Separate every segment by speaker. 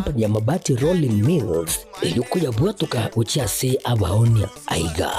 Speaker 1: company ya mabati Rolling Mills yukuya bwatuka uchiase abaonia aiga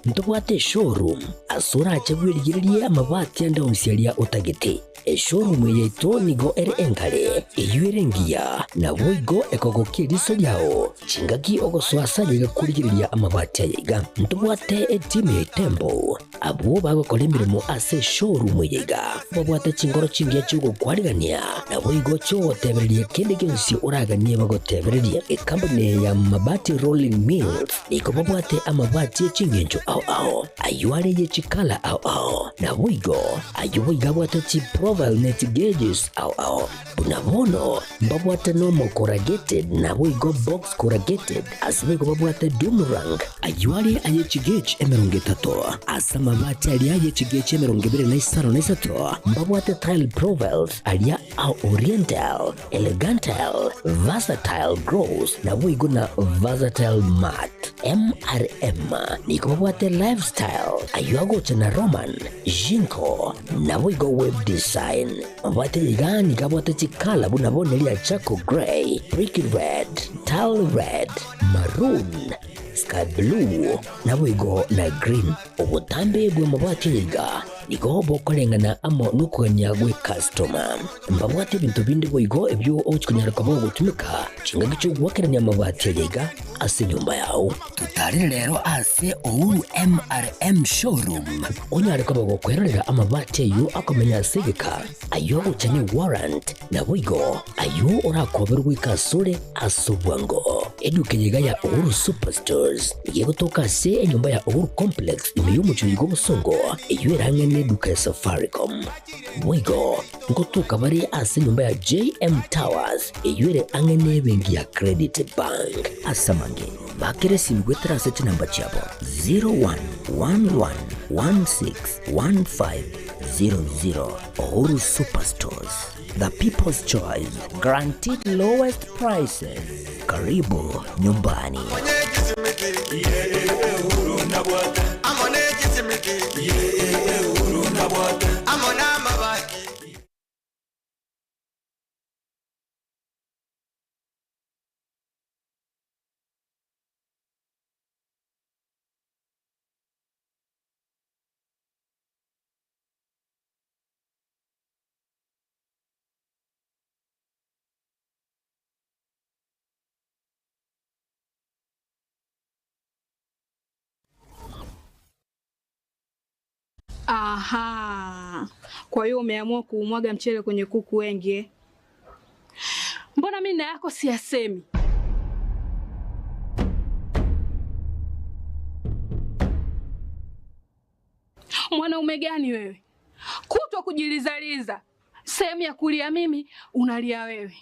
Speaker 1: ntobwate showroom asura achagwirigirie amabati anda usialia utagete showroom yeito nigo ere engale iyuerengia na boigo ekogokiriso yao chingaki ogoswasa yiga kurigiriria amabati yiga ntobwate team tembo abo bagokora imirimo ase showroom yiga babwate chingoro chingia chugo kwarigania na boigo cyo tebererie kende gensi uraganie bagotebererie company ya mabati Rolling Mills niko babwate amabati chingenjo ao ayuare ye chikala ao na boigo ayuiga bwate chi profile net gauges ao unabono babwate normal corrugated na boigo box corrugated asibego babwate Dumarang ayuare aye chigage emerongetato asa mabati ali aye chigage emerongibere na isaro na isato babwate tile profiles alia au oriental elegantal versatile gross na boigo na versatile mat MRM niko babwate lifestyle ayuago chana Roman Jinko na boigo web design babwate yigani kabwate chikala bunabone lia charcoal gray brick red tile red maroon sky blue na boigo na green obutambe bwe mabwate yiga niko bokolengana amo nukugania gwe customer mbabwate bintu bindi boigo ebyo ochikunyara kabo gutumika chingagicho gwakeranya mabwate yiga ase nyumba yao tutari rero ase Ouru MRM showroom onyare kabo gukwerera amabwate yu akomenya sigika ayo uchane warrant na boigo ayo urakoberwa ikasure asubwango eduke yiga ya Ouru Superstores yego toka se nyumba ya Ouru Complex imeyumucho yigo busongo eyuerangene duka ya Safaricom boigo ngotuka bari ase nyumba ya JM Towers eyuere angene bengi ya Credit Bank asamange bakere simgwetera seti namba chabo 0111161500 Ouru Superstores, the people's choice, guaranteed lowest prices. Karibu nyumbani.
Speaker 2: Aha. Kwa hiyo umeamua kuumwaga mchele kwenye kuku wengi. Mbona mimi na yako siyasemi? Mwanaume gani wewe? Kutwa kujilizaliza. Sehemu ya kulia mimi, unalia wewe.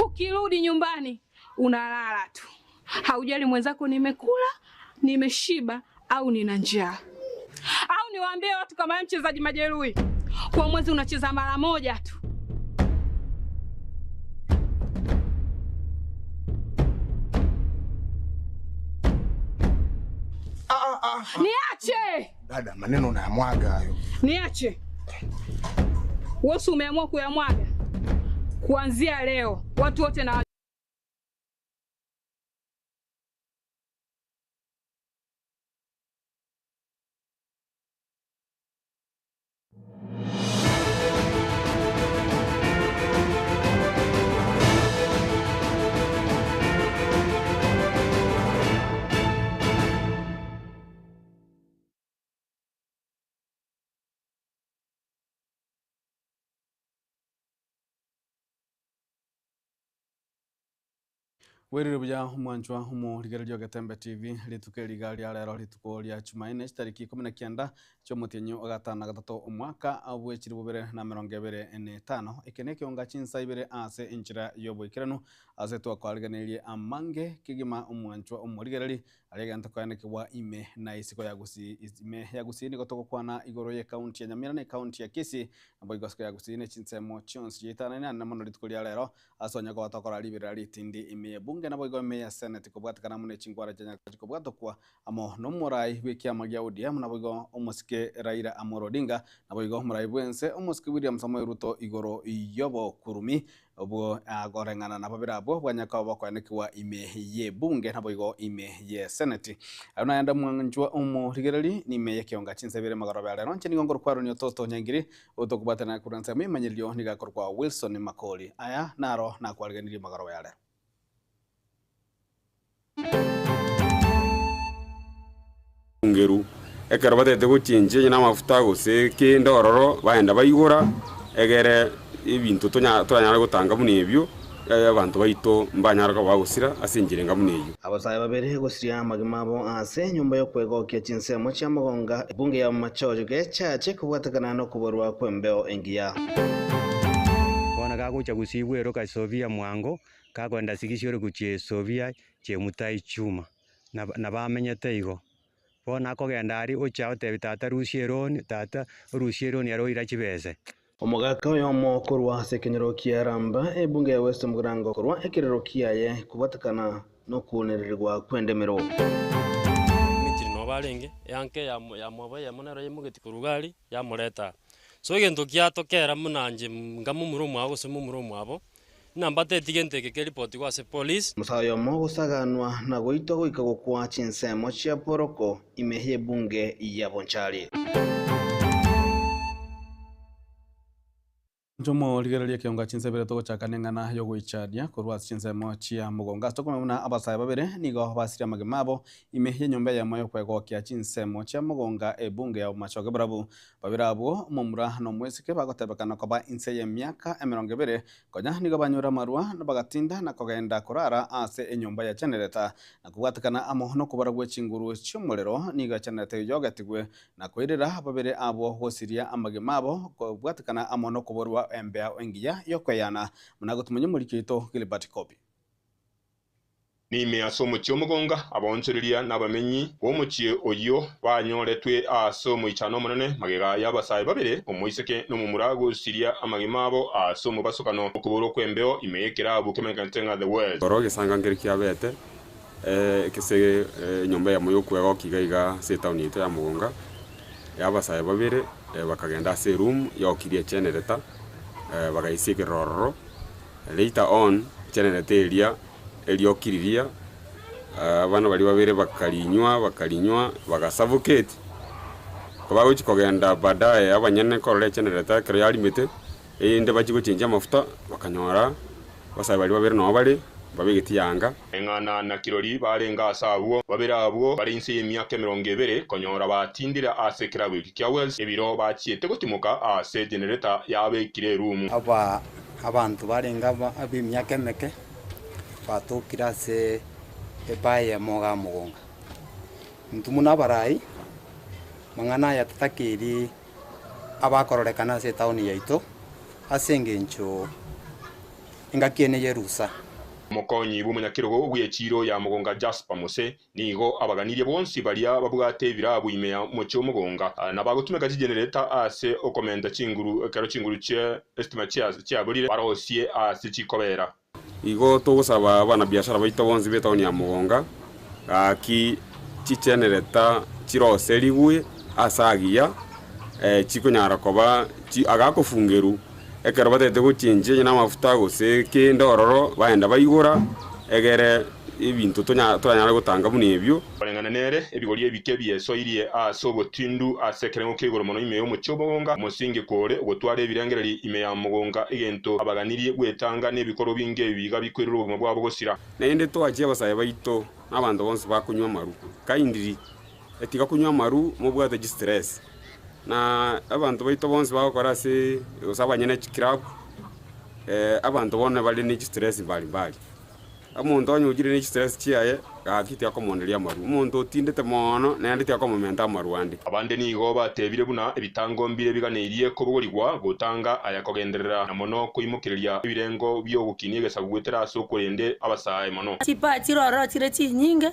Speaker 2: Ukirudi nyumbani unalala tu. Haujali mwenzako nimekula, nimeshiba au nina njaa. Au niwaambie watu kama mchezaji majeruhi. Kwa mwezi unacheza mara moja tu. Niache!
Speaker 3: Dada, maneno unayamwaga hayo.
Speaker 2: Niache. Wewe umeamua kuyamwaga. Kuanzia leo watu wote na
Speaker 4: Werire buja mwanjwa humo ligererio Gatembe TV litukeliga lya lero lituko lya Jumaine tariki 19 cy'omutenyo gatana gatatu umwaka abwekiri bubere na 2025 ikeneke onga chinsa ibere ase inchira yoboikirano ase twakwariganirie amange kigima umwanjwa umurigereri aleganta kwanekwa ime na isiko ya gusini gotoko kwana igoro ye county ya Nyamira ne county ya Kisii abo igosko ya gusini chinsemo chons jitana na mono lituko lya lero asonya ko batokora libera litindi ime bunge bunge nabo igo ime ya senate kubwatikana mune chingwara janya kubwatokwa amo no murai w'ikiama gia ODM nabo igo umusike Raila Amolo Odinga nabo igo murai bwense umusike William Samoei Ruto igoro iyobo kurumi obwo agorengana nabo birabo bwanyaka bakwanekiwa ime ye bunge nabo igo ime ye senate ana yanda mwanjwa umurigereri ni ime ye kionga chinsebere magorobe alero nchini ngongoro kwaro ni toto nyangiri utokubatana kuranza mimanyilio nigakorwa Wilson Makoli aya naro na kwariganirie magorobe alero
Speaker 5: ngeru ekero batete guchinje na mafuta gose kende ororo baenda bayigora egere ibintu twanyara gutanga munebyo abantu baito mbanyara ko bagusira asinjire ngamuneyo
Speaker 6: abasaye babere gusira magimabo ase nyumba yo kwegokia chinsemo cha Mugonga bunge ya machojo gechache kubwatakana no kuborwa kwembeo engia
Speaker 7: bona gagucha gusibwero ka Sofia Mwango kakwenda sigishore kuche Sofia che mutai chuma na bamenyete igo bona kogenda ari ucha otebitata rusieroni tata rusieroni aroira chibese
Speaker 6: omugaka yo mokorwa sekenyero kiaramba ebunge ya West Mugirango korwa ekirero kiaye kubwatakana no kunererwa kwendemero
Speaker 8: mitiri no balenge yanke ya mwobo ya monero yemugeti kurugari ya mureta so gento kiatokera munanje ngamumuro mwabo se mumuro mwabo nambate tigente ke report kwa se police
Speaker 6: musayo mo gusaganwa na goito goikago kwa chinsemo cia poroko imehie bunge ya Bonchari
Speaker 4: Njomo ligereria kionga chinsebere to chakanengana yo gwicharia kurwa chinsemo chia Mugonga stokomuna abasaye babere nigo basiria magemabo imehie nyumba ya moyo kwegokia chinsemo chia Mugonga ebunge ya machoge brabu babirabo mumura no mwesike bagotebekana kwa inse ya miaka 20 konya nigo banyura marwa no bagatinda na kogenda kurara ase enyumba ya genereta na kubwatikana amohono kubaragwe chinguru cyumurero nigo genereta yogatigwe na kwirira babere abo hosiria amagemabo kubwatikana amono kuborwa embea engia yokweyana munagotumenye muri kito Gilbert Kobi
Speaker 9: ni measomo cy'Omugonga abonsereria n'abamenyi bomukiye oyo banyoretwe asomo ichano munene magega yabasaye babere omuiseke no mumurago siria amagimabo asomo basokano kuboro kwembeo imeyekera bukemenkantenga the world
Speaker 5: boroge sanga ngeri kiabete kese nyumba ya moyo kwego kigaiga se town ito ya Mugonga yabasaye babere bakagenda se room yokirie genereta bagaisike rororo later on genereta eliokiriria abana bali babere bakalinywa bagasavocate kuba uchi kogenda baadaye abanyene korole genereta kero yali mete ende bachigo chenja mafuta bakanyora basaye bali babere no bali babegeti yanga
Speaker 9: engana na kirori barenga asabwo babera abwo bari inse y'imyaka 20 konyora batindira asekera wiki kya Wells ebiro bachiete gutimuka ase generator yabe kire room
Speaker 10: abantu barenga abimyaka meke batukira se ebaye moga Mugonga ntumuna barai mangana ya tatakiri abakororekana se town yaito asengencho ingakiene yerusa
Speaker 9: Mokonyi bumunyakiro ogwechiro ya Mugonga Jasper Mose nigo abaganirie bonsi balia babugate birabu imeya mocho Mugonga nabagotumeka genereta ase okomenda chinguru kero chinguru che estimate chia bolire barosie ase chikobera
Speaker 5: igo tugusaba abana biashara baito bonsi betoni ya Mugonga aki chichenereta chiroserigwe asagia chikunyara koba agakofungeru ekero batete guchinje na mafuta gose kende ororo baenda bayigora egere ibintu twanyara gutanga munebyo
Speaker 9: barengana nere ebigori ebike byeso irie asobo tindu asekere ngokigoro mono ime yo mucho Mugonga musinge kore ogotwara ebirengereri ime ya Mugonga egento abaganirie gwetanga nebikoro binge biga bikwirira obumwe bwabo gosira
Speaker 5: nende twaje abasaye baito n'abantu bonse bakunywa maru kaindiri etiga kunywa maru mubwate stress na abantu baito bonse bakora se usabanyene club abantu bone bali ni stress bali amuntu anyugire ni stress chiaye akiti akomondelia maru umuntu otindete mono nandi akomomenta maru andi
Speaker 9: abande nigo batebire buna ebitangombire biganeirie kobogorigwa gutanga ayakogenderera na mono kuimukiriria ibirengo byogukini gesagwetera asokorende abasaye mono
Speaker 11: chipa chiroro chire chinyinge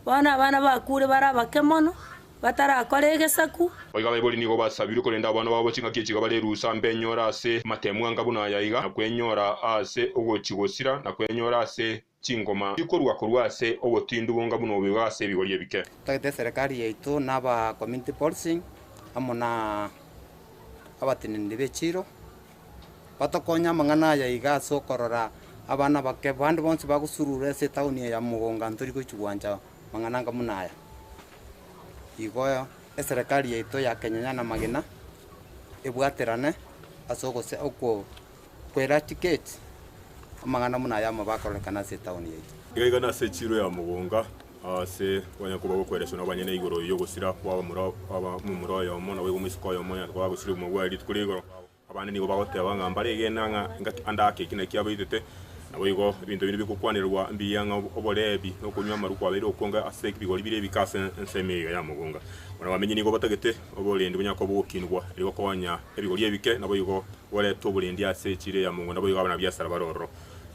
Speaker 11: bana bakure barabake mono batarakoregesaku
Speaker 9: oiga bayiboli nigo basabire korenda abana babo chinga kichiga bale rusa mbenyora ase matemwa ngabuna yayiga na kwenyora ase ogokigosira na kwenyora ase chingoma ikorwa kurwase obotindu bonga buno bwase bigorie bike
Speaker 10: tagete serikali yaitu naba community policing amona abatinindi bechiro batokonya mang'ana ya igaso korora abana bake bandi bonse bagusurure se town ya Mugonga ntori kuchugwanja mang'ana ngamunaya igoyo serikali yaitu ya Kenya na magina ebwaterane asogose okwo kwera ticket amang'ana munaya mabakorekana se town yaitu
Speaker 9: igaiga na se chiro ya Mugonga ase wanya kuba gukweresha nabanyene igoro yo gusira kwa mumuro yo mona we gumisiko yo moya kwa gusira mu gwari tukuri igoro abane nigo bagote abangambare genanga andake kine kiabaitete nabo igo ibintu bindi bikukwanirwa mbiyanga oborebi no kunywa maruko abere okonga ase bigori bire bikase nsemiga ya Mugonga bona bamenye nigo batagete oborendi bunyako bukinwa ego kwanya ebigori ebike nabo igo wale toborendi ase chire ya Mugonga nabo igo abana byasara baroro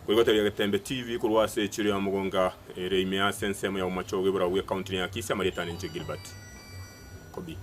Speaker 9: Kuigoteria Gatembe TV kurwase chiri ya Mugonga reimea sensemo ya umachoge bura we county ya Kisa Maritani nche Gilbert Kobi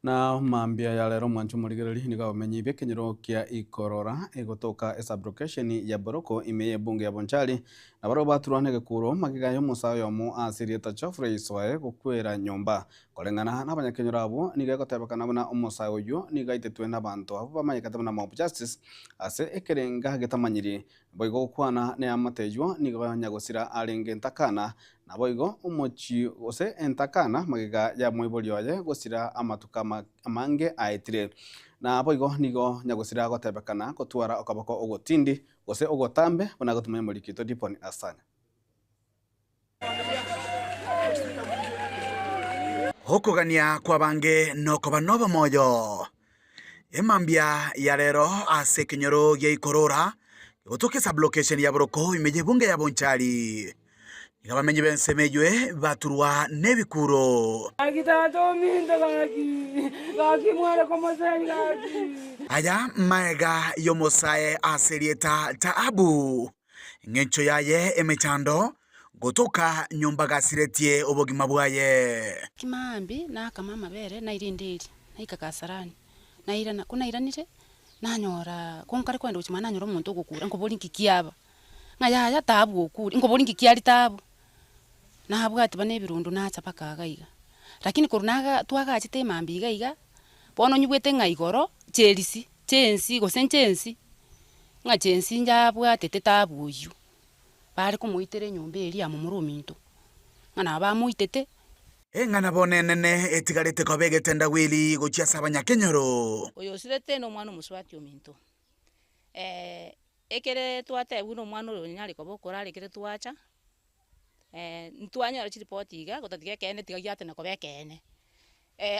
Speaker 4: na mambia ya lero mwanchu murigereri niga umenyi bekenyero kia ikorora egotoka esublocation ya Boroko imeye bunge ya Bonchari na baro baturane kuro magiga yo musayo yo mu asirieta chofre iswae gukwera nyomba kolengana n'abanyakenyero abo niga gotebekana bona umusayo yo niga itetwe n'abantu abo bamanyekata na mob justice ase ekerenga getamanyiri boigo kwana ne amatejo niga banyagosira arenge ntakana na boigo umuchi ose entakana magiga ya mwibolyo ye gosira amatuka amange aitire na boigo nigo nyagosira gotebekana gotwara okabako ogotindi gose ogotambe bona gotumanya mulikito diponi asanya
Speaker 12: hokugania kwa bange noko banoba moyo emambia ya lero ase kinyoro ya ikorora gotoke sublocation ya Boroko imeje bunge ya Bonchari Ngabamenye bensemejwe baturwa nebikuro aya maega yomosae aserieta taabu ngencho yaye emechando gotoka nyumba gasiretie obogima bwaye
Speaker 13: kimambi na kama mabere na irindiri na ikakasarani na irana kuna iranire nanyora konkare kwenda uchimana nyoro muntu gukura ngobori nkikiaba ngaya ya tabu okuri ngobori nkikiari tabu na habwati bane birundu na chapaka gaiga lakini kurunaga twaga chite mambi gaiga bono nyubwete ngaigoro Chelsea chensi go senchensi nga chensi nja bwatete tabu yu bari kumuitere nyumba eri ya mumuruminto ngana ba muitete
Speaker 12: engana bonenene etigarete kobegete ndawili gochiasa abanyakenyoro
Speaker 13: oyo sirete no mwana muswati ominto ekere twate buno mwana oyo nyari kobokora rekere twacha ntwanya report iga gotatiga kene tiga yate na kobekene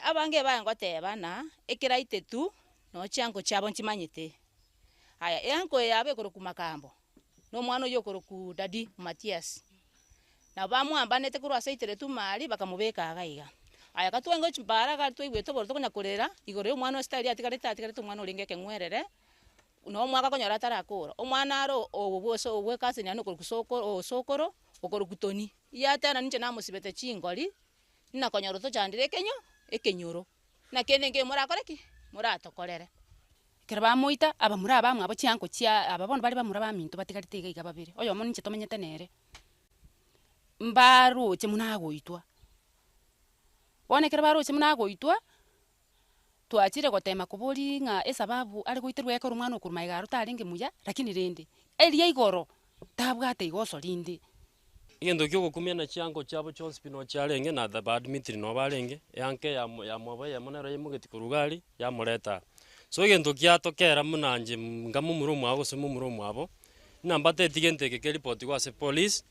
Speaker 13: abange bangoteba na ekera itetu no chango chabo nchimanyite aya yanko yabe koroku makambo no mwana yo koroku dadi Matias na bamwambanete kurwa saitere tumali bakamubeka agaiga aya katwengo chimbara ga twigweto boro tokonya kurera igore umwana style atigarete umwana uringeke ngwerere no mwaka konyora tarakura umwana aro obuso obwekase nyano koroku sokoro okorokutoni yatana ninche namusibete chingoli nina konyoro to chandire kenyo ekenyoro na kenenge murakoreki muratokorere keraba muita aba muraba amwe abo chianko chia ababona bali bamuraba minto batigarite iga babiri oyo mo ninche tomenyete nere mbaru che munago itwa bone keraba ro che munago itwa twachire gotema kuburi nga esababu ari goiterwe ko rumwana okuruma igaro taringe muya lakini rende elia igoro tabwate igoso rinde
Speaker 8: Igendo kyo gukumia na chiango chabo chonse pino charenge na the badmitri no barenge yanke ya mwabe ya monero yemugeti kurugari ya mureta so igendo kyatokera munanje ngamu murumu abo se murumu abo nambate tigente ke report kwa se police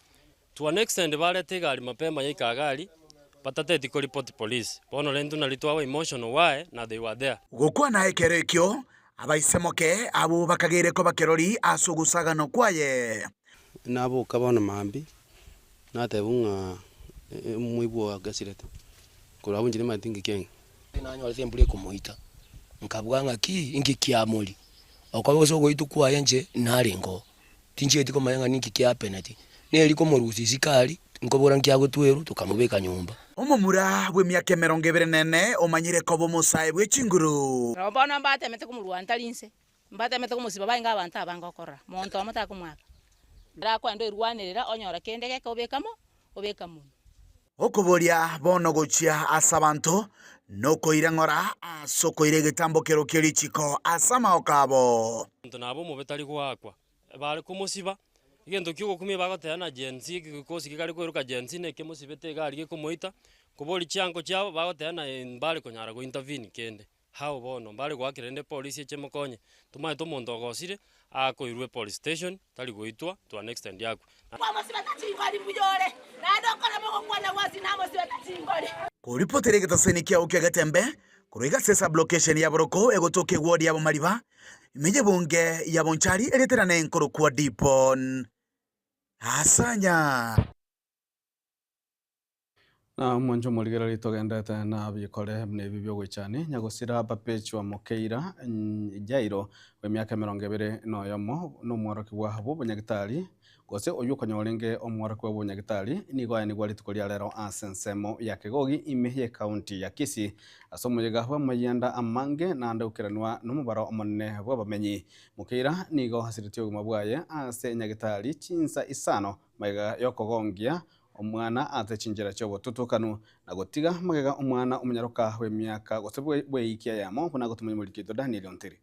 Speaker 8: to an extent barete gari mapema yikagari patate tiko report police bono lendo na litwa emotional why na they were there
Speaker 12: gukwa na ekerekyo abaisemoke abo bakagere ko bakerori asugusagano kwaye
Speaker 14: nabo kabona mambi natebunga muibwa gasirete kurabu njire matingi kenge
Speaker 1: nanyo sembule kumuita nkabwanga ki ingi kiamoli okwabe so goitu kwa yanje narengo tinje etiko mayanga niki kya penalty neri ko murusi sikali nkobora nkyago tweru tukamubeka nyumba
Speaker 12: omumura bwe myake 24 omanyire ko bo musaye bwe chinguru
Speaker 13: robana mbate mete kumurwa ntalinse mbate mete kumusiba bainga abantu abangokora monto amata kumwaka ra kwendo irwanirira onyora kende geke obekamo obekamo
Speaker 12: okuboria bono gochia asa bantu nokoire ng'ora asokoire gitambukiro kirichiko asa maokabo
Speaker 8: nto nabo mo betari gwakwa bari kumusiba igento kyugo kumye bagoteana jensi gikosi kigari kweruka jensi ne kemusibete gari gikumoita kubori chango cyabo bagoteana bari konyara go intervene kende hao bono bari gwakirende polisi echemokonye tumaye tomondo ogosire akoirwe police station tari goitwa to an extent yako
Speaker 12: kuripotere gitaseni kia ukia gatembe kuruiga sesa blockation ya boroko egotoke ward ya Mariba imeje bunge ya Bonchari ereterane nkoro kwa dipon asanya
Speaker 4: na mwanjo muligera litogendete na bikore mne bibyo gwichani nyagosira bapechi wa Mokeira Jairo we myaka 20 no yomo no mworoki wa habo banyagitari gose oyuko nyorenge omworoki wa banyagitari nigo ni gwali tukoria lero asensemo ya Kegogi imehie county ya Kisii asomoyega hwa mayanda amange na ndaukiranwa no mubaro omonne bwa bamenyi Mokeira nigo hasiritio gumabwaye ase nyagitari chinsa isano maiga yokogongia omwana atechinjira cyobo tutukanu na gotiga magega omwana omunyaroka we myaka gosebwe bweikia yamo kuna gutumanya mulikito Daniel Onteri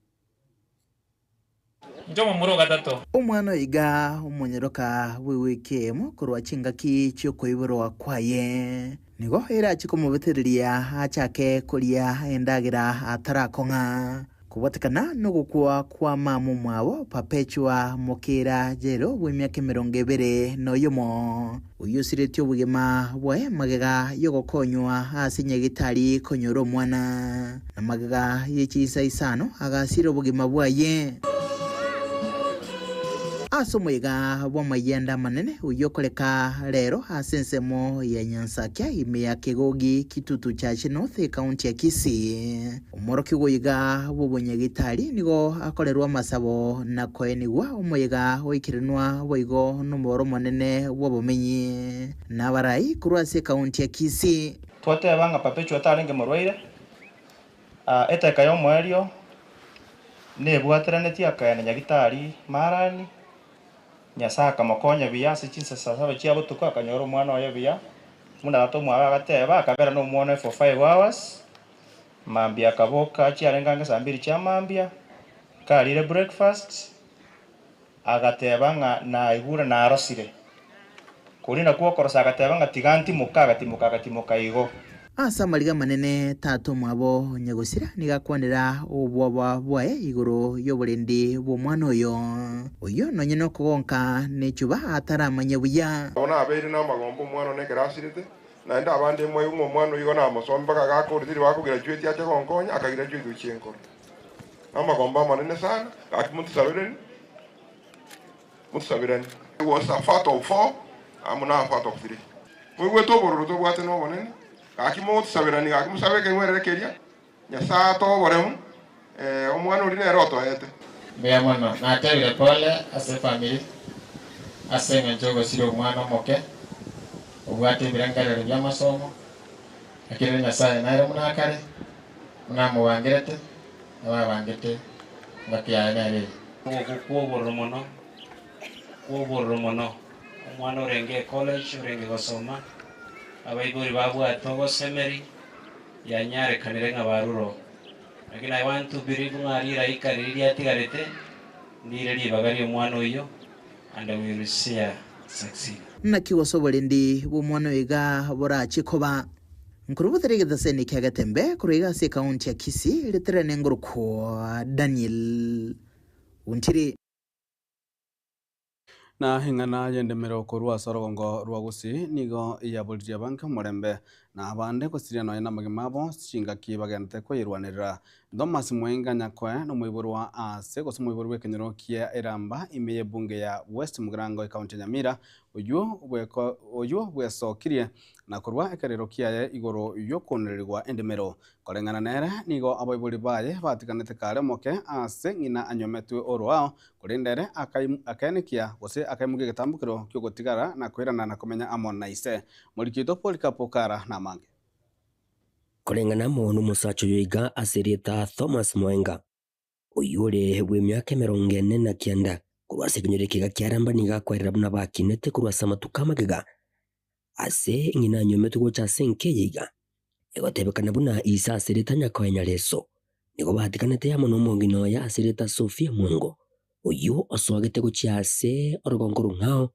Speaker 15: njomo muro gatatu
Speaker 16: omwana iga omunyaroka wewe mu kurwa chingaki cyo koiboro kwaye nigo era chikomubetereria achake kulia endagira atarakonga kubatikana no gukwa kwa mamu mwabo Perpetua Mokeira Jairo we myaka 20 no yomo uyusiretyo bugema bwe magega yogokonywa asinya gitari konyoro mwana na magega yechisa isano agasiro bugema bwaye asomoyega bwa mayenda manene uyokoleka lero asensemo ya Nyansakya ime ya Kegogi kitutu cha North County ya Kisii umoroki goyiga bubonyagitari nigo akolerwa masabo na koenigwa umoyega oikirenwa boigo numoro manene wobumenyi na barai kurwase county ya Kisii
Speaker 15: twote banga Perpetua tarenge morwaire eteka yo mwerio ne bwatraneti akayana nyagitari marani nyasaka makonya biyase chinsa sasa cyabo tuko kanyoro mwana oyo biya muna to mwa gateba akabera no mwana for 5 hours mambia kaboka cyarenganga sambiri cyamambia kalire breakfast agateba na igura na arosire kurina kuo korosa agateba ngatiganti mukaga igo
Speaker 16: asa maliga manene tato mwabo nyagosira nigakwanira obwaba bwae iguru yoburendi bwo mwana oyo nonye no kugonka nechuba ataramanya buya
Speaker 17: ona aberi na magombo mwana ne grasirite na nda abandi mwe mwana igo na musomba gakurdiri bakugira jweti acha konkonya akagira jweti uchenko amagomba manene sana mutsabirani was a fat of 4 amuna fat of 3 mwe to bororo to bwate no bonene akimo tsabirani akimo sabeke mwerekeria nyasa to boremu omwana uri ne roto ete
Speaker 15: bea mwana na tebile pole ase family ase njogo siro mwana moke obwate birangarero bya masomo akire nyasa na ere muna kare muna mubangirete ababangete bakiya na ere kubororo mono omwana orenge college orenge gosoma abaigori babwa togo seminary ya Nyare kanire ngabaruro lakini I want to believe ngarira ikariri atigarete ndire libagari omwana oyo and we will see succeed
Speaker 16: nakiwosobolendi bomwana oiga borachikoba nkurubuterege seni kagatembe kuruiga se county ya Kisii leterane nguruko Daniel Onteri
Speaker 4: na hingana yendemero korwa sorogongo rwagusi nigo yabuliria banka murembe na abande kusiria no na magimabo cinga kibagente ko yirwanirira Thomas Mwenga nyakwe no muiburu wa ase go muiburu we kenyero kia eramba imeye bunge ya West Mugrango county Nyamira oyo bwesokirie na kurwa ekerero kiaye igoro yokonererwa endemero korengana nere nigo abaibuli baye batikanete kare moke ase ngina anyometwe orwao kurindere akaenikia gose akaimuge gitambukiro kyo gotigara na kwirana na kumenya amona ise mulikito Polikapokara na mange
Speaker 1: korengana mo no musacho yoiga asirieta Thomas Mwenga uyure we myaka 49 kurwase kinyore kiga kyaramba niga kwarira buna bakinete kurwasa matuka magega ase ngina nyometu gocha senke yiga egotebekana buna isa seretanya kwanya leso nigo bahatikanete ya mono mongino ya sereta Sofia Mwengo uyu oswagete guchiase orogongoro ngao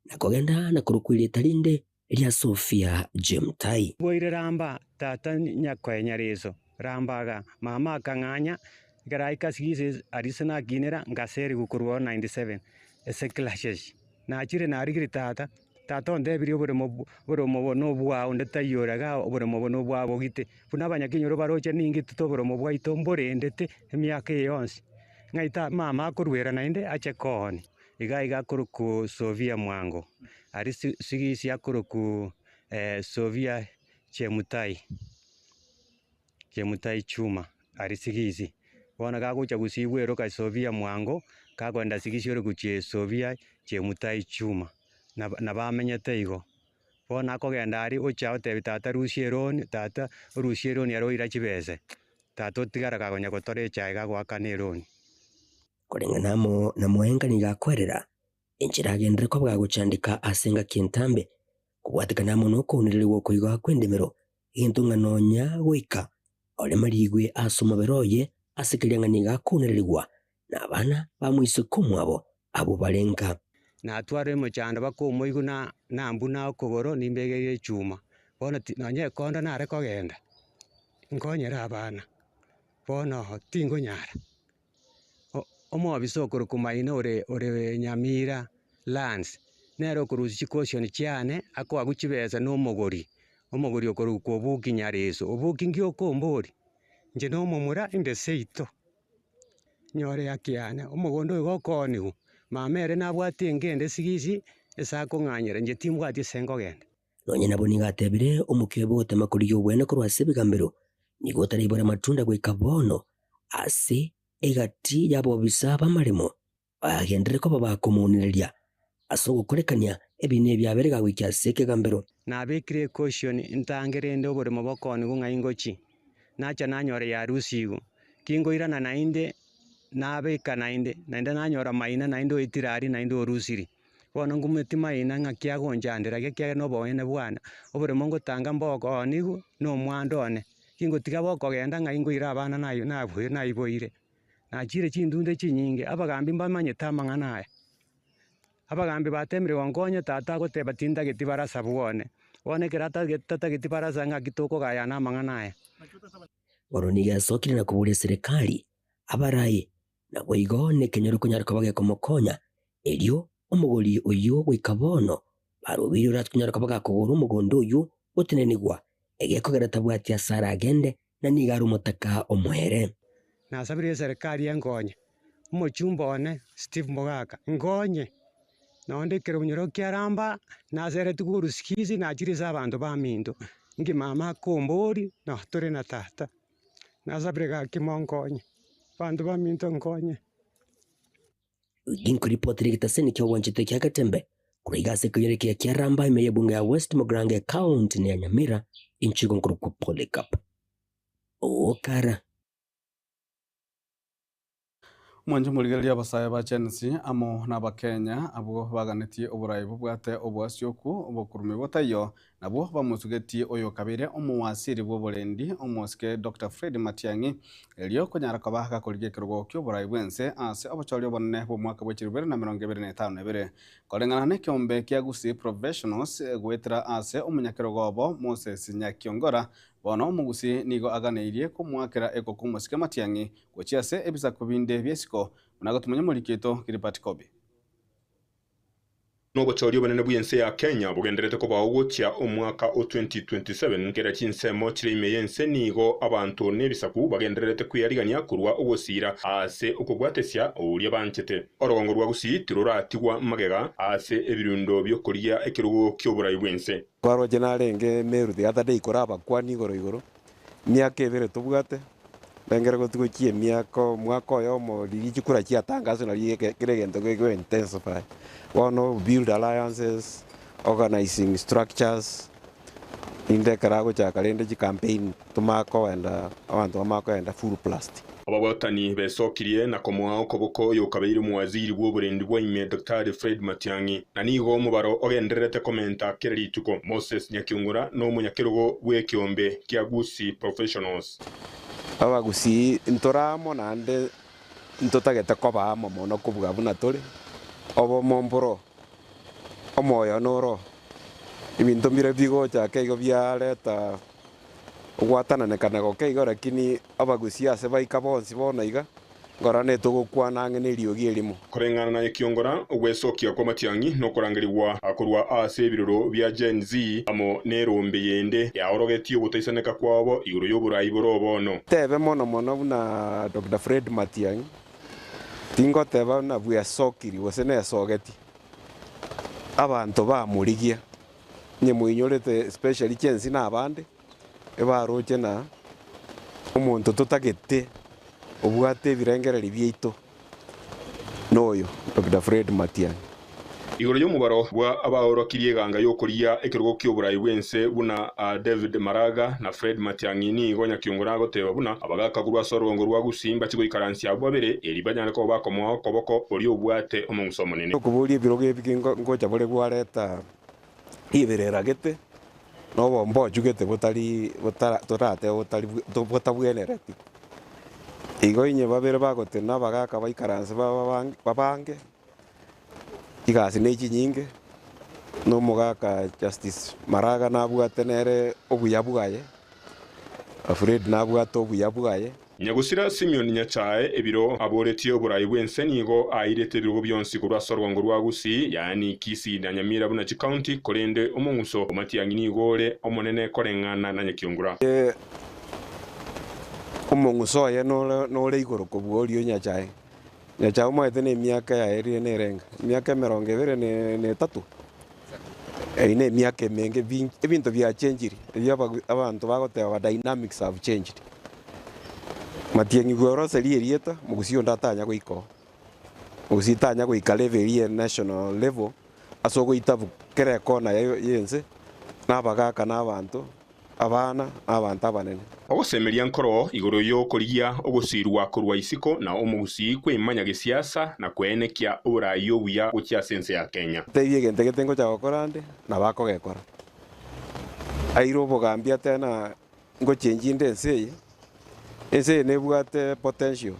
Speaker 1: nakogenda nakurukwire talinde lya Sofia Jemtai
Speaker 7: boire ramba tata nyakwenya leso rambaga mama akang'anya garaika sigise arisena ginera ngaseri gukurwa 97 ese clashes na chire narigiri tata ondebiri oboromo no bwa onde tayoraga oboromo no bwa bogite buna abanyakinyoro baroche ningi tutoboromo bwa itombore ndete emyaka yonse ngaita mama akorwera nainde ache koni iga kuruku Sofia Mwango ari sigisi akuruku Sofia Chemutai Chuma ari sigisi bona gagucha gusibwero ka Sofia Mwango kakwenda sigisi ore kuche Sofia Chemutai Chuma na bamenyete igo bona kogenda ari ocha otebi tata rusieroni tata rusieroni aroira chibese tata otigara kagonya gotore chaiga gwakanironi
Speaker 1: kurenganamo na muhengani gakwerera enchiragendere ko bwagucandika asenga kintambe kubwatikanamo no kuniririwo kuiga kwendemero intungano nya wika ole marigwe asoma beroye asikirangani gakuniririwa na bana bamwise kumwabo abo barenga
Speaker 7: na tware muchanda bakomo iguna nambuna okogoro nimbegeye chuma bona nanye konda nare kogenda nkonyera abana bona tingo nyara omobiso okoro kumaina ore Nyamira lands nero kuruzi caution cyane ako aguchibeza no mogori okoro kubuki nyareso obuki ngyo kombori nje no mumura inde seito nyore yakiane omogondo igokonigu mamere nabwati ngende sigisi esako nganyere nje timbwati sengo gende
Speaker 1: nonye naboni gatebire omukebe gotema kuri yo bwene ko rwasebigambero nigo taribora matunda gwe kabono ase egati yabo bisaba marimo bagendere ko babakomuniriria asogokorekania ebine byaberega gwikya seke gambero
Speaker 7: nabekire caution ntangerende oboremo bokoni ng'aingochi nacha nanyore ya rusigo kingoirana nainde nabeka nainde nanyora maina nainde oitirari nainde orusiri bono ngumeti maina ng'akia gonjandera gekia no boene bwana oboremo ngotanga mboko onigu no mwandone kingotiga bokogenda ng'aingoira abana nayo naiboire nachire chindunde chinyinge abagambi mbamanyete amang'ana aya abagambi batemire gonkonye tata goteba tinda geti barasa bwone bone kerata geti barasa ng'akitoko gaya na amang'ana aya
Speaker 1: oroniga sokire na kuburia serikali abaraye na boigone kenyoro kunyarako bagekomokonya elio omogori oyo gwikabono barubiri ratkunyarako bagakogora omogondo oyo otenenigwa egekogera tabwati asara agende na nigaru mutaka omuhere
Speaker 7: nasabire serikali engonye omochumba one Steve Mogaka ngonye nondekere bunyoro kiaramba nasere tugurusikizi nachirisa abandu baminto ngi mama kombori no tore na tata nasabire gakimongonye bandu baminto ngonye
Speaker 1: ginkuripotire gitaseni kyo wanchite kya Gatembe kurigase kuyere kya kiaramba imeye bunga ya West Mogrange County ni ya Nyamira inchigo nkuru ku Polycarp okara
Speaker 4: mwanje muligereria abasaya ba Chelsea amo n'abakenya abo baganitie oburayi bwate obwasyoku obukurume botayo nabo bamusugetie oyo kabire omuwasiri bw'oburendi omuske Dr. Fred Matiang'i elio konyara kabaha koligekero kyo oburayi bwense ase obochori obonne bo mwaka bwa 2025 kolengana ne kyombe kya Gusi Professionals gwetera ase omunyakero gobo Moses Nyakiongora bono omugusi nigo aganeirie kumwakera eko kumuske Matiang'i gochiase ebisa kubinde byesiko munagotumanya mulikito kiripati kobi
Speaker 9: n'obuchori obonene bw'ense ya Kenya bugenderete kuba ugutya omwaka o 2027 nkera chinsemo chirime yense nigo abantu n'ebisaku bagenderete kwiyarigania kurwa ogosira ase okugwatesya uri abanchete orogongo rwa Gusi tiruratigwa magega ase ebirundo byokuria ekirugo ky'oburayi bwense
Speaker 18: kwaro jenarenge meru the other day koraba kwani igoro myaka ebere tubwate bengere gotugokie mwaka oyo mo lirichikura chiatangazo na kiregento gwe intensify one build alliances organizing structures inde karago chakalende chi campaign tumako enda abantu bamako enda full plastic
Speaker 9: abagwatani besokirie na komwao koboko yokabeire mwaziri bw'oburendi bwaime Dr. Fred Matiang'i na nigo omubaro ogendererete komenta kera rituko Moses Nyakiungura n'omunyakirugo bw'ekiombe kia Gusii Professionals.
Speaker 18: Abagusi ntoramo nande ntotagete kobamo mono kubuga buna turi obo momboro omoyo noro ibintu mbire bigo chake igo byareta gwatana kana gokeigo lakini abagusi ase baika bonsi bona iga ngorane tugukwana ngene riogi elimo
Speaker 9: korengana na Nyakiungura ogwesokia kwa Matiang'i no kurangirwa akorwa ase ebiroro bya Gen Z amo nerombe yende ya orogetio gutaisaneka kwabo iguru y'oburayi borobono
Speaker 18: tebe mono buna Dr. Fred Matiang'i tingo teba na bwa sokiri wasene sogeti abantu bamurigia nye muinyorete especially chensi na abande ebaroche na omuntu tutagete obwate birengereri byeito noyo Dr. Fred Matiang'i
Speaker 9: iguru y'omubaro bwa abaorokirie ganga yokuria ekirugo ky'oburayi bwense buna David Maraga na Fred Matiang'i nigo Nyakiungura goteba buna abagakagurwa sorongo rwa Gusii mbatigo ikaransi abo babere eribanyana ko bakomwa koboko ori obwate omunguso munene
Speaker 18: okuburia ebirogo ebikingo ngocha bore gwareta iberera gete no bombo jugete botari torate botabwenereti igo inye babere bagotena bagaka baikaranse babange igasi nechi nyinge no mugaka Justice Maraga nabwatenere obuyabwaye Fred nabwate obuyabwaye
Speaker 9: Nyagusira Simeon Nyachae ebiro aboretio oburayi bwense nigo airete ebirogo byonsi kurwa sorongo rwa Gusii yani Kisii na Nyamira buna chi county korende omunguso Matiang'i nigore omonene korengana na Nyakiungura
Speaker 18: omunguso ye no le igoro kobworio Nyachae umwete ne miaka ya eri nerenga miaka 23 ine miaka menge ebintu bya changiri abantu bagoteba dynamics have changed Matiang'i gworo seri erieta Mugusii ndatanya goiko Mugusii tanya goika level ye national level asogo itabu kere kona yense nabagaka n'abantu abana abantu abanene
Speaker 9: ogosemeria nkoro iguru yo kurigia ogusirwa kurwa isiko na omugusii kwimanya gisiasa na kwenekia oburayi obuya gukia sense ya Kenya
Speaker 18: tebie gente getengo cha gokorande na bako gekora airo bogambia tena ngo change ndense ese nebwate potential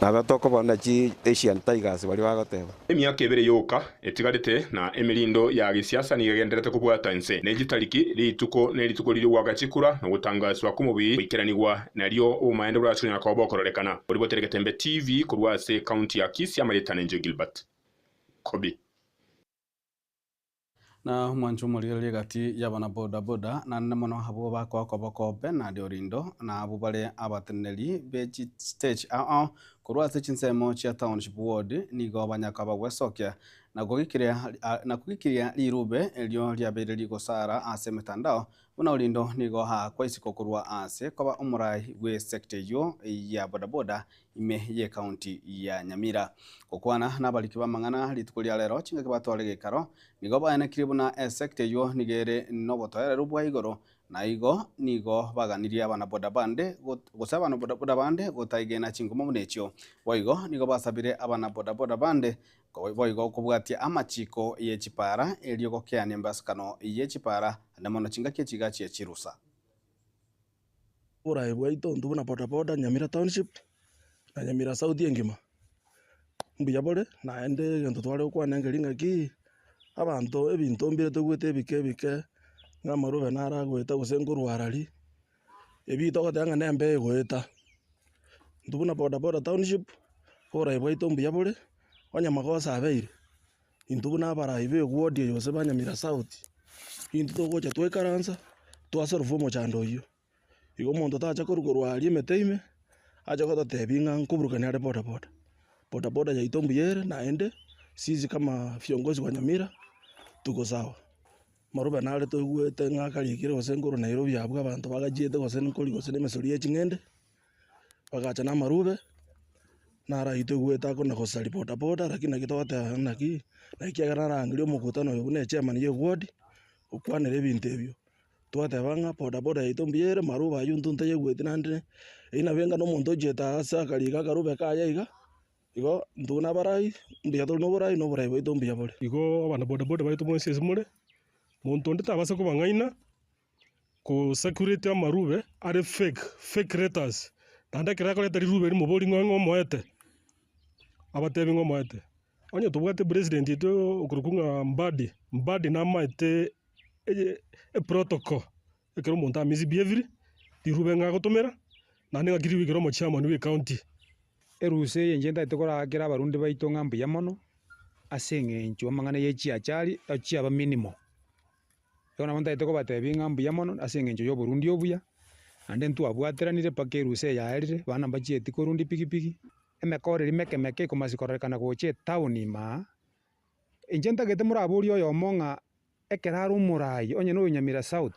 Speaker 18: na batoko bana chi Asian Tigers bali bagoteba
Speaker 9: emyaka ebere yoka etigarete na emirindo ya gisiasa nigenderete kubwata nse negitariki rituko nerituko riri wagachikura no gutangazwa kumubi ikiranirwa naryo umaende bwacu nyaka obokorekana uri botereketembe TV kurwase county ya Kisii amaretana nje Gilbert Kobi
Speaker 4: na mwanju murigererie gati yabana boda boda na nemono habo bakwa koboko Bernard Orindo na abubale abateneri beji stage kurwase chinsemo chia township ward nigo banyaka bagwesokia na kugikiria lirube elio liabereri gosara ase mitandao buna Orindo nigo ha kwa isiko kurwa ase koba umurai we sector yo ya boda boda ime ye county ya Nyamira kokwana nabaliki bamangana litukulia lero chinga kibatwale gekaro nigo baene kiribuna sector yo nigere nobotoere rubwa igoro na igo nigo baganiria abana boda bande gosaba no boda bande gotaigena chingumo munechyo boigo nigo basabire abana boda bande boigo kubwatia amachiko ye chipara elio gokeane mbaskano ye chipara namono chinga kichigachi chirusa
Speaker 19: burayi bwaito ndubuna boda Nyamira township na Nyamira south engima mbuya bore na ende gento twale kwana ngelinga ki abantu ebintu mbire tugwete bike ngamarube nara gweta gusenguru arari ebito gatanga nembe gweta ndubuna boda township burayi bwaito mbuya bore wanyamagosa abeire intubuna barayi be gwodi yose banyamira south into togocha twekaransa twasorfumo chandoyo igo muntu tacha kurugurwa alimeteime acha gototebinga nkuburukania ari boda ya itombu yere na ende sisi kama viongozi wa Nyamira tuko sawa marube nare tugwete ng'akarikire gose nguru Nairobi abwa abantu bagajiete gose nkori gose nemesori eching'ende bagacha na marube nara itugweta ko na gosari boda lakini agitogata naki na ikiagara rangirio mukutano yo bune chairman ye ward ukwanere ebintu ebyo twatebanga boda boda yaito mbiere maruba yuntunte yegwete nande ina venga no muntu jeta asa kaliga karube kaya iga igo nduna barai mbia to no borai baito mbia bole
Speaker 20: igo abana boda boda baito monse simule muntu ndita basa ko bangaina ko security amarube are fake retas tanda kira ko letari rube mo boli ngo moete abatebi ngo moete onye tubwate president ito okurukunga mbadi na maite e protocol ekero muntu amizi behavior dirube nga gotomera na ninga kiri wikero mo chairman we county
Speaker 21: eruse yenjenda itekora kira barundi baito ngambu ya mono asenge encho amangana yechi achali achia ba minimo yona manta iteko batebi ngambu ya mono asenge encho yo Burundi obuya ande ntu abwateranire pake eruse ya erire bana bachi etiko rundi pikipiki emekore rimeke komasikorrekana goche town ma enjenta gete muraburi oyo monga ekeraru murai onye no Nyamira South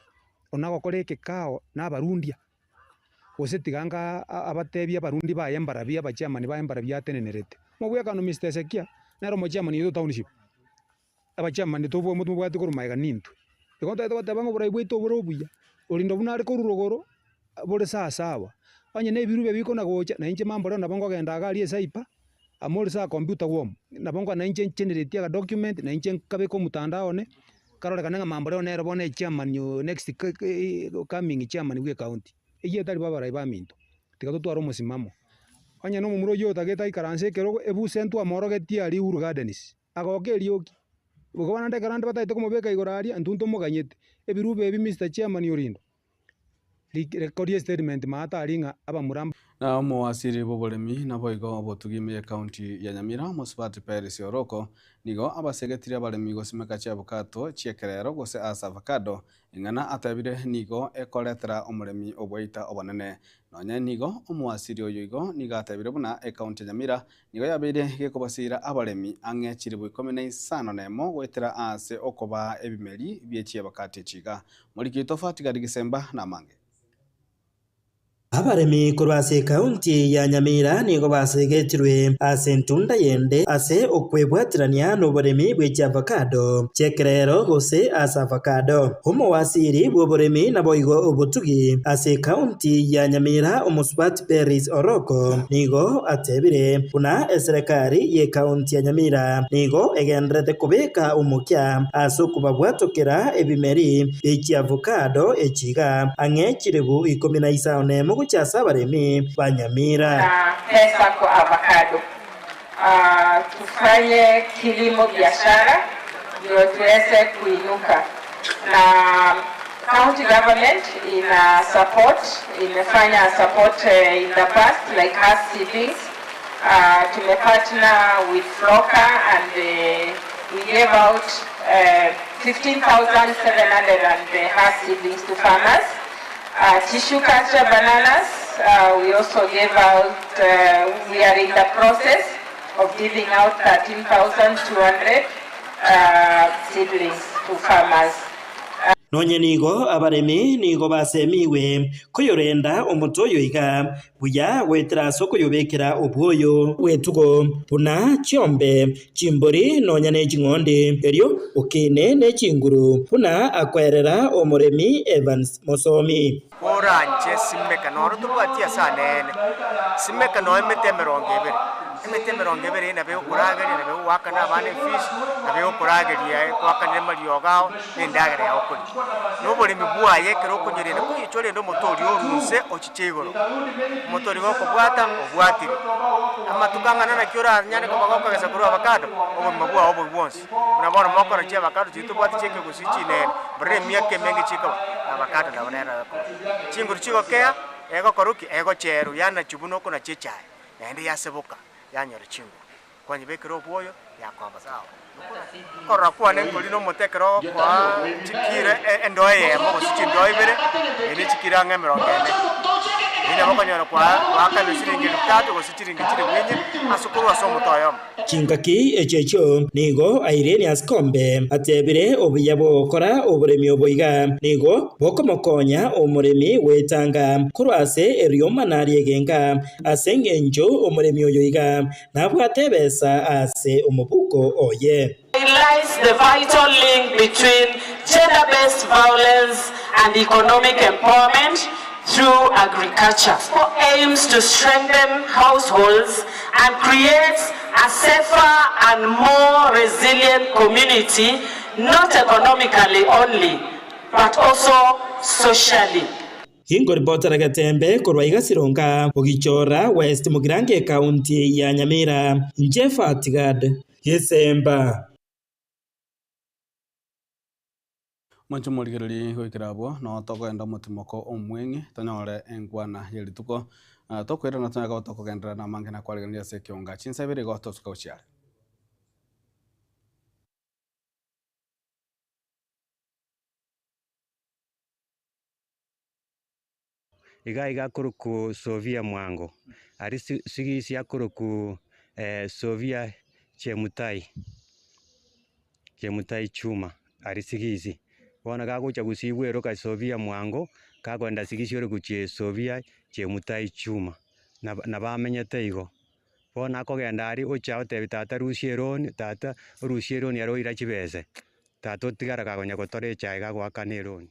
Speaker 21: onago koreke kao na barundia osetiganga abatebi abarundi ba yembara bia bachamani ba yembara bia tenenerete mobwe kanu Mr. Sekia nero mochamani yo township abachamani to bo mutu bwati kurumaiga nintu ikonta to batabango burai bwito burobuya olindo bunare korurogoro bore sawa onye ne birube biko na gocha na inche mambo na bongo genda gari esaipa amori sa computer wom na bongo na inche generate ga document na inche kabe ko mutandao ne karole kananga mambo leo nero bone chairman yo next coming chairman we county eye tali baba raiba minto tikato twaro musimamo onye no mumuro yo tageta ikaranse kero ebu sentu amoro getia ali uru gardens agoke rioki ugo bana ndekarande bataite komobeka igorari antunto moganyete ebirube ebi Mr. Chairman yorindo record statement mata aringa abamuramba
Speaker 4: na mowasiri bobolemi na boigo botugime county ya Nyamira Musbat Paris Oroko nigo abasegetiri abalemi gosimeka cha avocado chiekerero gose asa avocado ingana atabire nigo ekoletera omulemi obwaita obonene nonye nigo omwasiri oyigo niga atabire buna county ya Nyamira nigo yabire gekobasira abalemi ang'echiri bwe 15 nemo gwetera ase okoba ebimeri byechi avocado chiga muri tofauti gadi Gisemba na mange
Speaker 22: abaremi kurwase kaunti ya Nyamira nigo basegetirwe ase ntunda yende ase okwebwatirania n'oburemi bw'echi avocado chekerero gose ase avocado omowasiri bw'oburemi na boigo obutugi ase kaunti ya Nyamira Musbat Paris Oroko nigo atebire buna eserekari ye kaunti ya Nyamira nigo egenderete kubeka umukya ase okubabwatokera ebimeri b'echi avocado echiga ang'echiribu 15 kuchasa abaremi ba Nyamira
Speaker 23: na pesa kwa avocado. Tufanye kilimo biashara ndio tuweze kuinuka, na county government imefanya support in the past like has seedlings. Tumepartner with Floka and we gave out 15,700 and has seedlings to farmers. Tissue culture bananas, we also gave out, we are in the process of giving out 13,200 seedlings to farmers.
Speaker 22: nonye nigo abaremi nigo basemiwe kuyorenda omutoyo iga buya wetera soko yobekera obwoyo wetugo puna chiombe chimbori nonya ne chingonde erio okene ne chinguru puna akwerera omuremi Evans Mosomi
Speaker 24: oranje simeka noro tubwatia sanene simeka no emetemerongebe na be okurageri na be wakana bane fish na be okurageri ya kwakane marioga nendagere ya okuri nobori mibua yekero kunyerera kuyichore ndo motori orunse ochichegoro motori goko bwata obwatire amatukangana na kyora nyane ko bagoko gesa kuru avocado obo mabua obo bwonsi na bona mokora che avocado chitu bwati cheke gusichi nene bre miake mengi chiko avocado na bonera chinguru chiko kea ego koruki ego cheru yana chubuno kuna chechai ende yasebuka yanyora chingu kwanye bekero bwoyo yakwamba sawa korra kwa nengolino motekero kwa chikire endoye mo sichindoi bere ene chikira ngemero kene ina bakanyora kwa wakana siringi 3 go sichiringi chiri bwenye asukuru asomo toyo
Speaker 22: chingaki echecho nigo Irenius Kombe atebire obuyabo okora oburemi oboiga nigo bokomokonya omuremi wetanga kurwase erioma nariegenga asengenjo omuremi oyoiga nabwatebesa ase omubuko oye
Speaker 25: lies the vital link between gender-based violence
Speaker 2: and economic empowerment through agriculture. Aims to strengthen households and create a safer and more resilient community, not economically only, but also socially.
Speaker 22: Hingo ripota Gatembe korwa igasironga Ogichora West Mugirange County ya Nyamira Jeff Atigad Yesemba
Speaker 4: Mwancho muligiriri gwikirabwo no tokwenda mutimoko omwengi tonyore engwana yerituko tokwira na tonyaga tokugendera na mangena kwaligania se kionga chinsebere go tosuka uchiari
Speaker 7: iga kuruku Sovia Mwango ari sigisi akuruku Sovia Chemutai Chuma ari sigisi bona gagucha gusibwero ka Sovia Mwango kakwenda sigisi ore kuche Sovia Chemutai Chuma na bamenyete igo bona kogenda ari ucha tata rushieroni aro ira chibese tata otigara kagonya gotore chaiga gwakanironi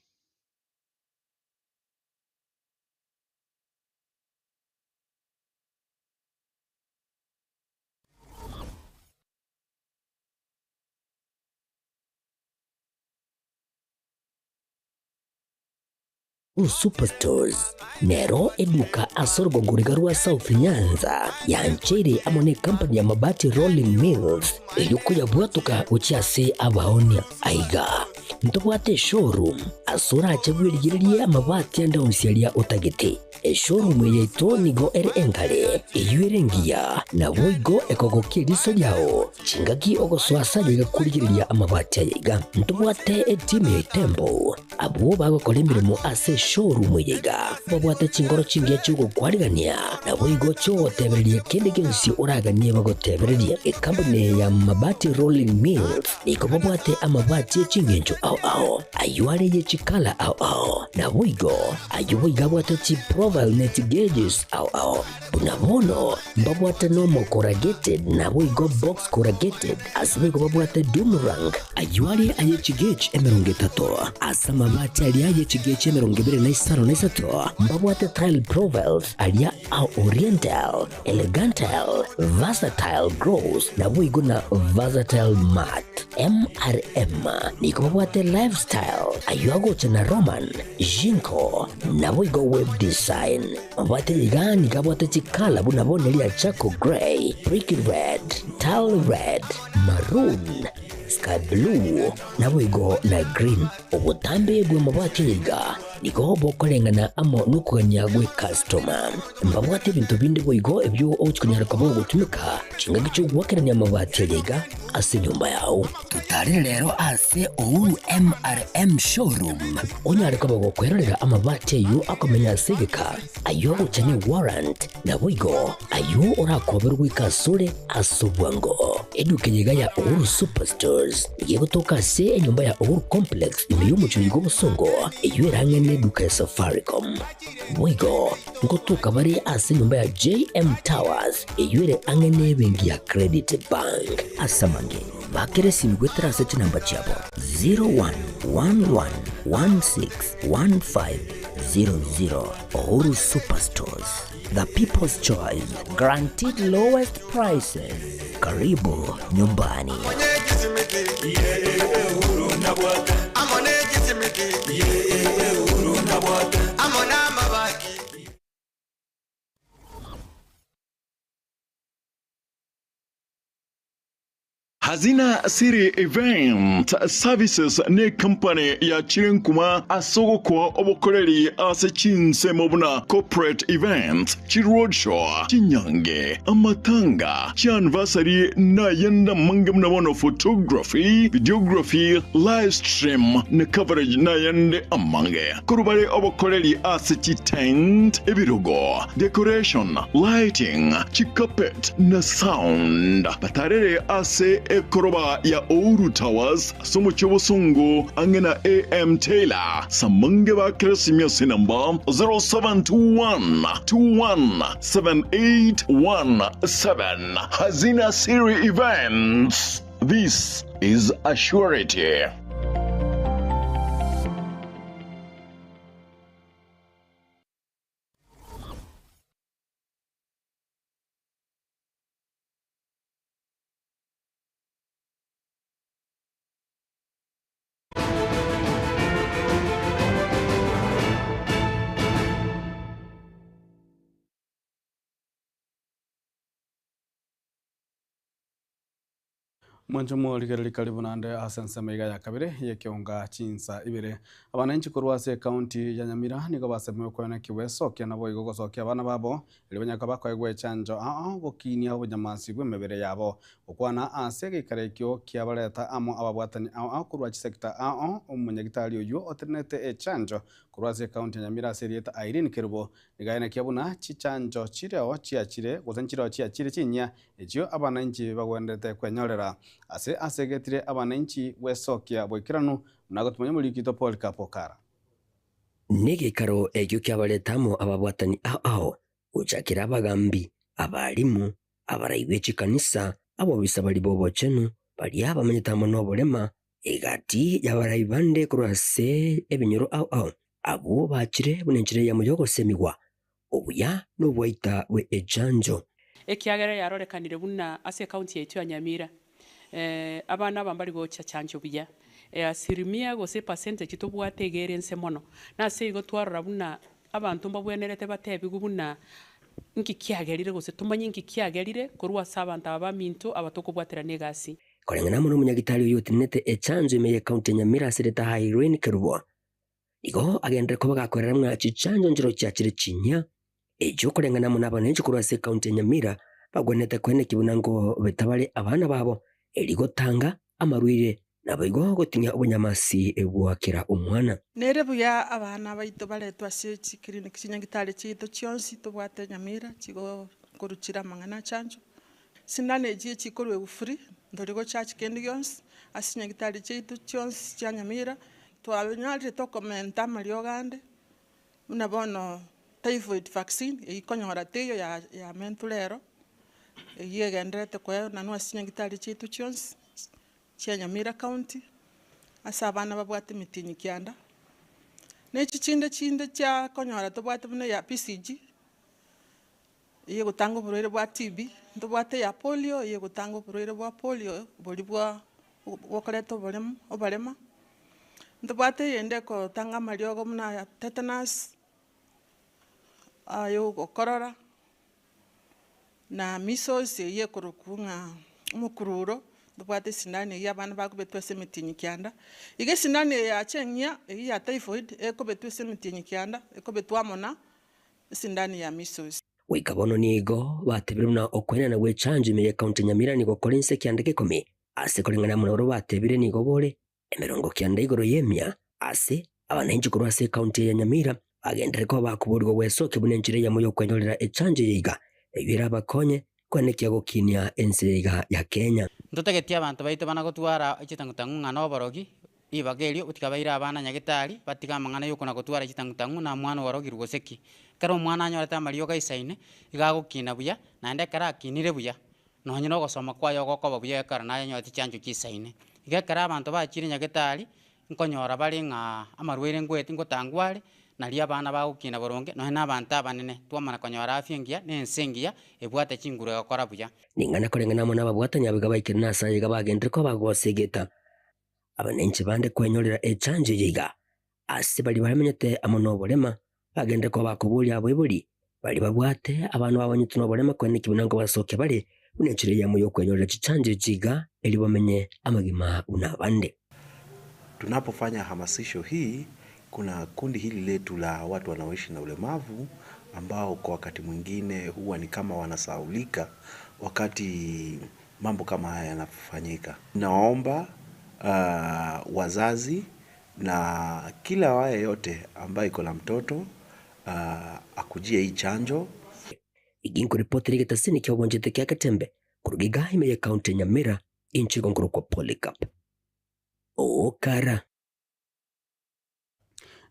Speaker 1: Superstores Nero eduka asorgo nguriga rwa South Nyanza yanchere amone company ya mabati Rolling Mills eyuko yabwatuka uchiase abaonia aiga ntobwate showroom asura achagwirigiriye amabati anda unsialia utagete showroom yeto nigo engale eyuerengia na boigo ekogokiriso yao chingaki ogoswasa yiga kurigiriya amabati aiga ntobwate team Tembo abo bagokora mu ase showroom yiga babwate chingoro chingia chugo kwarigania na boigo cho tebererie kende gensi uraganie bagotebererie company ya mabati Rolling Mills niko babwate amabati chingenjo au ayuare ye chikala au na boigo ayuiga bwate chi profile net gauges au bunamono babwate normal corrugated na boigo box corrugated asbigo babwate Dumarang ayuare aye chigage emerongetato asama mabati alia aye chigage emerongibere na isaro na isato babwate tile profiles alia au oriental elegantal versatile gross na boigo na versatile mat MRM niko babwate lifestyle ayuago chana Roman Jinko na boigo web design babwate yigani kabwate chikala bunabone lia Chaco Grey Brick Red Tile Red Maroon Sky Blue na boigo na green obutambe bwe mabwate yiga niko bokolengana amo nukuganya gwe customer mbabwate bintu bindi boigo ebyo ochikunyara kabo gutumika chinga gicho gwakeranya mabwate yiga ase nyumba yao tutari rero ase Ouru MRM showroom onyare kabo gukwerera amabwate yu akomenya segeka ayo uchane warrant na boigo ayo urakoberwa ikasure asubwango eduke yiga ya Ouru Superstores yego toka se nyumba ya Ouru Complex imeyumucho yigo busongo iyo erangene duka ya Safaricom boigo ngotoka bari ase nyumba ya JM Towers iyo ere angene bengi ya Credit Bank asamange bakere simgwetera seti namba chabo 0111161500 Ouru Superstores, the people's choice, guaranteed lowest prices. Karibu nyumbani.
Speaker 3: Hazina Siri Event Services ne company ya Chirinkuma asogo kwa obokoreri ase chinse mobuna corporate event chiroadshow chinyange amatanga chianniversary na yenda mangam na mono photography videography live stream na coverage na yende amange kurubare obokoreri ase chi tent ebirogo decoration lighting chi carpet na sound batarere ase koroba ya Ouru Towers somo chobosungu angena AM Taylor samange ba kresimia sinamba 0721217817 Hazina Siri Events. This is a surety.
Speaker 4: Mwanjumo ligereri karibu nande asense meiga ya kabire yekiunga chinsa ibire abananchi kurwase county ya Nyamira nigo basemewe kwene kiweso kiana bo igogosokia abana babo ilibanyaka bakwegwe chanjo gokinia obunyamasi bw'emebere yabo okwana ase gikarekyo kiabareta amo ababwatani kurwa chisekta umunyagitari uyu oternete echanjo kurwase county ya Nyamira serieta Irene Kerubo nigaene kiabuna chichanjo chireo chiachire gozanchiro chiachire chinya ekyo abananchi bagwendete kwenyorera asegetire abananchi wesokia bwikiranu nagotumanya mulikito Paul Kapokara
Speaker 1: negekaro ekyo kyabaletamo ababwatani uchakira abagambi abalimu abaraibe chikanisa abo bisabali bobo chenu bali abamanyitamo nobolema egati yabaraibande kurase ebinyoro abo bachire bunenchire ya muyogo semiwa obuya nobwaita we ejanjo
Speaker 5: ekiagere yarorekanire buna ase county yetu ya Nyamira abana bambali gocha chanjo buya asirimia gose percentage tobwategere nse mono na se igo twarora buna abantu mbabwenerete batebi gubuna nki kiagerire gose tumanyi nki kiagerire korwa sabanta abaminto abatokobwatera negasi
Speaker 1: korengana muno munyagitari uyu tinete echanjo imeye county Nyamira sereta Irene Kerubo igo agendre ko bagakorera mwa chichanjo njiro cyakire chinya ejo korengana muno abanenchi kurwase county Nyamira bagwenete kwene kibunango betabale abana babo eligotanga amarwire nabigo gotinya obunyamasi ebwakira umwana
Speaker 6: nere buya abana baito baletwa se clinic kinyagitari chito chionsi tobwate Nyamira chigo koruchira mangana chanjo sinane ji chikorwe ufuri ndorigo church kendions asinyagitari chito chionsi cha Nyamira twabanyari to komenta mariogande unabono typhoid vaccine ikonyora teyo ya mentulero yegendrete kwa nanu asinyagitari chito chionsi cha Nyamira county asabana babwate mitinyi kianda nechi chinde cha konyora tobwate bune ya PCG iye gutanga burwere bwa TB tobwate ya polio iye gutanga burwere bwa polio boli bwa wokoleto obalema tobwate yende ko tanga mariogo muna ya tetanus ayo korora na measles iye kurukunga umukururo tobwate sinane ya bana bakubetwa semitinyi kianda ige sinane ya chenya ya typhoid ekobetwa semitinyi kianda ekobetwa mona sinane ya measles
Speaker 1: wikabono nigo batebire na okwena na wechanjo imeye county Nyamira nigo kolinse kiandike komi ase kolingana muno batebire nigo bole emerongo kianda igoro yemya ase abanenchi kurwase county ya Nyamira agendere ko bakuburirwa wesoke bunenchire ya muyo kwenyorera echanjo yiga ebira bakonye kwene kiagokinia ensega ya Kenya
Speaker 10: ndotegetia abantu baito bana gotwara ichitangutangu ngana oborogi ibagerio utikabaira abana nyagitari batika mangana yuko na gotwara ichitangutangu na mwana warogirwo goseki karo mwana anyoreta marioga isaine igagukina buya na ndekara kinire buya no nyino gosoma kwayo gokoba buya kara na nyoreti chanjo kisaine igakara abantu bachire nyagitari nkonyora bari nga amarwere ngweti ngotangware nali abana bagukina boronge no na abantu abanene twamana konyora afyengia nensengia ebwate chingure gakora buya
Speaker 1: ningana korengana mona babwatanya bigabaikira nasa yiga bagendere ko bagosegeta abanenchi bande kwenyorera echanjo yiga ase bali baramenyete amonobolema bagende ko bakubulya abwebuli bali babwate abantu babanyite nobolema kwene kibunango basoke bali unenchire ya muyo kwenyorera chichanjo yiga eli bamenye amagima unabande.
Speaker 11: Tunapofanya hamasisho hii kuna kundi hili letu la watu wanaoishi na ulemavu ambao kwa wakati mwingine huwa ni kama wanasaulika wakati mambo kama haya yanafanyika. Naomba wazazi na kila wae yote ambaye iko na mtoto akujie hii chanjo.
Speaker 1: Iginko ripoti ligeta sini kia wonjete kia Katembe kurugiga imeye county Nyamira inchi gongoro kwa Polycarp Okara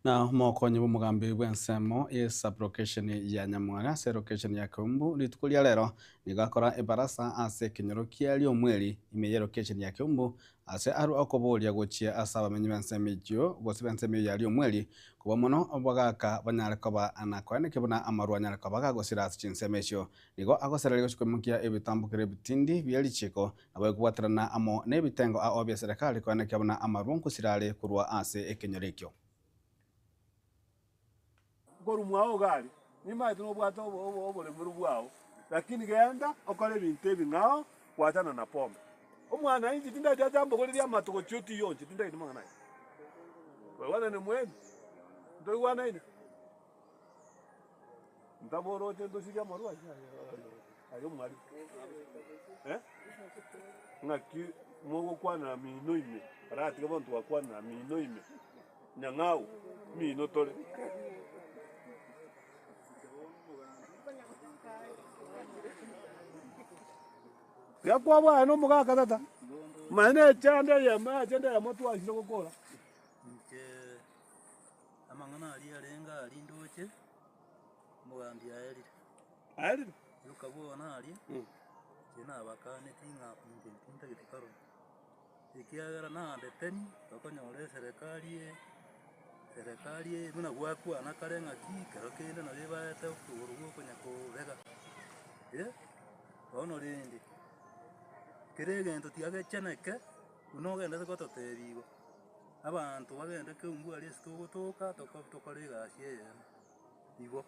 Speaker 4: na mokonye bumugambi bwensemo sublocation ya Nyamwara location ya Kiumbu litukulia lero nigakora ebarasa ase kinyoro kiali omweli imeye location ya Kiumbu ase aru akobolia gochia asaba menyi bensemijyo bose bensemijyo yali omweli kuba mono obagaka banyalekaba anakwane kibona amaru anyalekaba gagosira chinsemesyo nigo agosera ligo chikomukia ebitambukire bitindi byali chiko nabo kubwatirana amo nebitengo a obya serikali kwane kibona amaru nkusirale kurwa ase ekinyorekyo
Speaker 25: koru mwao gali nima ito bwata obole muri bwao lakini genda okole bintu ebingao kwatana na pombe Omwana inji tinda jambo kole lya matuko chuti yonje tinda ina mwana. Wana ne mwene. Ndo wana ina. Ndaboro tendo sija marua. Ayo mwali. Ngaki mwogo kwana mino ime. Rati kabantu wakwana mino ime. Nyangau mino tole. Ya kwa bwa no mugaka tata. Mane chanda ya motu wa shiro kola.
Speaker 8: Nke amangana ali alenga ali ndoche. Mugambi ayali.
Speaker 25: Ayali.
Speaker 8: Yukabona ali. Kina abakane tinga pinta gitikaro. Ikiagara na ndeteni bakonyore serikali muna gwakwa nakarenga ki karokende na bibaete kurugo konyakobega. Ono rindi. Kirege ntotiage cheneke unogenda gototerigo. Abantu bagenda ke umbu ali stogotoka tokorega asye. Igo.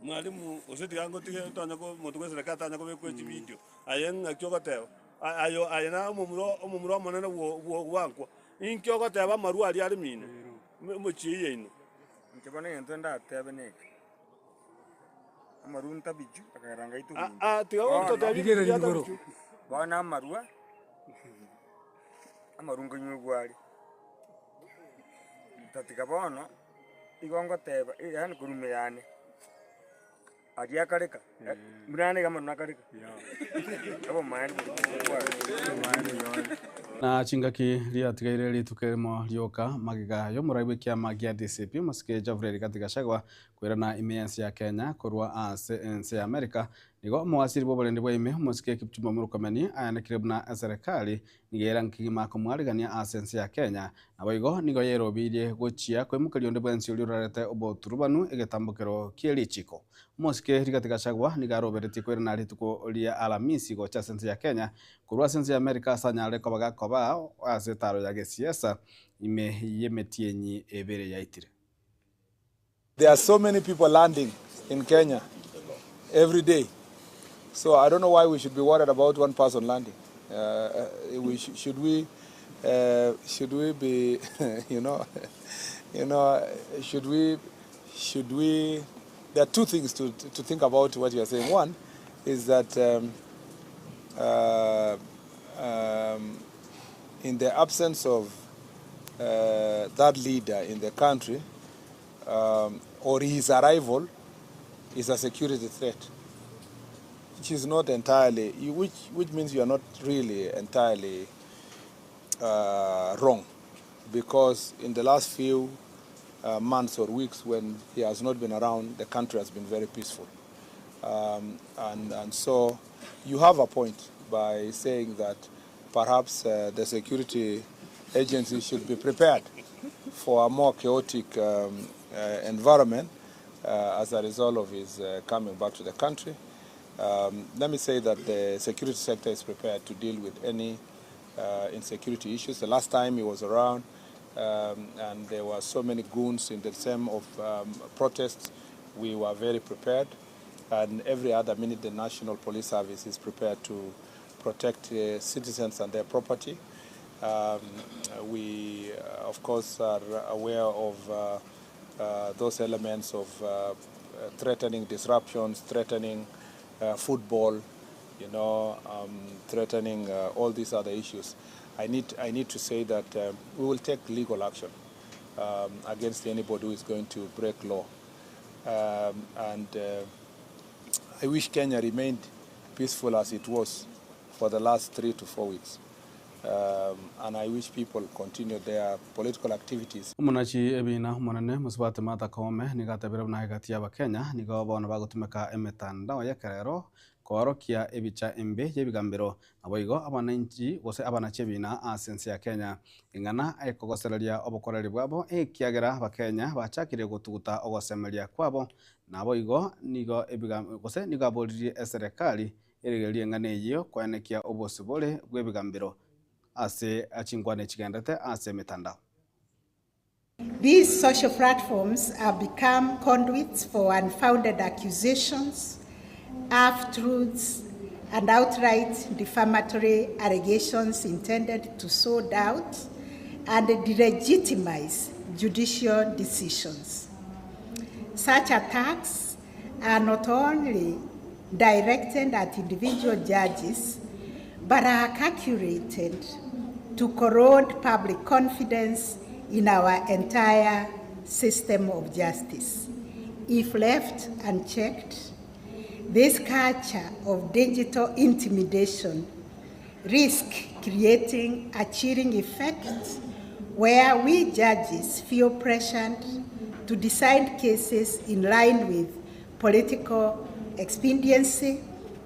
Speaker 25: Mwalimu usiti yango tige tanya ko mutugo serikali tanya ko bekwe video. Ayenga kyogoteo. Ayo ayena omumuro monene wo wankwa. Inkyogoteba maru ali ali mine. Muchiye ino.
Speaker 12: Nkibona yento ndatebe neki. Amaru ntabiju akaranga itu.
Speaker 25: Tiga to tabi ya tabi.
Speaker 12: Bana amarua. Amaru ngonyu gwali. Tatika bono igongo teba yani kurume yani. Adia kareka. Mrane kama nakareka. Abo mani.
Speaker 4: Na chingaki ria tigaire ritukemo rioka magiga yo muraibu kia magia DCP masike Javre katika shagwa kwirana immense ya Kenya korwa ase America nigo mwasiri bo bolende bweme musike Kipchumba Murkomen ayanekire buna serikali nigera nkigima kumwarigania ase ya Kenya naboigo nigo yerobirie gochia kwemukali onde bwensi ururarete oboturubanu egetambukero kielichiko musike katika shagwa nigarobereti kwirana rituko ria Alamisi gocha sense ya Kenya korwa sense ya America sanyale kobaga ase taro ya gesiasa ime yemetienyi ebere yaitire.
Speaker 13: There are so many people landing in Kenya every day. So I don't know why we should be worried about one person landing. Should we be, should we? There are two things to think about what you are saying. One is that in the absence of that leader in the country, or his arrival is a security threat, which is not entirely, which means you are not really entirely wrong, because in the last few months or weeks when he has not been around, the country has been very peaceful. And so you have a point by saying that perhaps the security agency should be prepared for a more chaotic environment as a result of his coming back to the country. Let me say that the security sector is prepared to deal with any insecurity issues. The last time he was around and there were so many goons in the same of protests, we were very prepared. And every other minute the National Police Service is prepared to protect citizens and their property. We, of course, are aware of those elements of threatening disruptions, threatening football, threatening all these other issues. I need to say that we will take legal action against anybody who is going to break law. I wish Kenya remained peaceful as it was for the last 3 to 4 weeks. And I wish people continue their political activities.
Speaker 4: Umunachi ebina umunane musubate mata kome nigatebera na hagati ya Kenya nigo bona bagutumeka emetandao ya kerero korokia ebicha embe yebigambiro aboigo abananchi gose abanachebina asense ya Kenya ingana ekogoseralia obokoreri bwabo ekiagera Bakenya bachakire gutuguta ogosemeria kwabo naboigo nigo ebigambiro gose nigo aboririe serikali eregerie ngane iyo kwanekia obosibole bwebigambiro ase achingwane chigendete ase metandao.
Speaker 14: These social platforms have become conduits for unfounded accusations, half-truths, and outright defamatory allegations intended to sow doubt and delegitimize judicial decisions. Such attacks are not only directed at individual judges, but are calculated to corrode public confidence in our entire system of justice. If left unchecked, this culture of digital intimidation risks creating a chilling effect where we judges feel pressured to decide cases in line with political expediency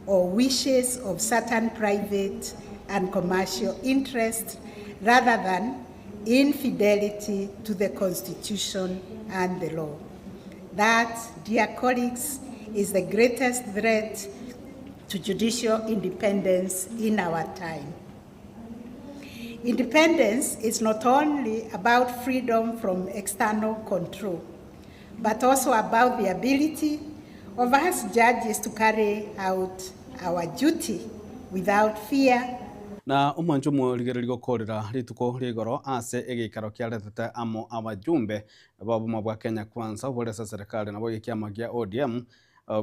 Speaker 14: or wishes of certain private and commercial interests rather than infidelity to the Constitution and the law. That, dear colleagues, is the greatest threat to judicial independence in our time. Independence is not only about freedom from external control, but also about the ability of us judges to carry out our duty without fear.
Speaker 4: Na umwanju murigererio korira rituko rigoro ase egikaro kiaretete amo abajumbe babu mabwa Kenya Kwanza bolesa serikali nabo gikiamagia ODM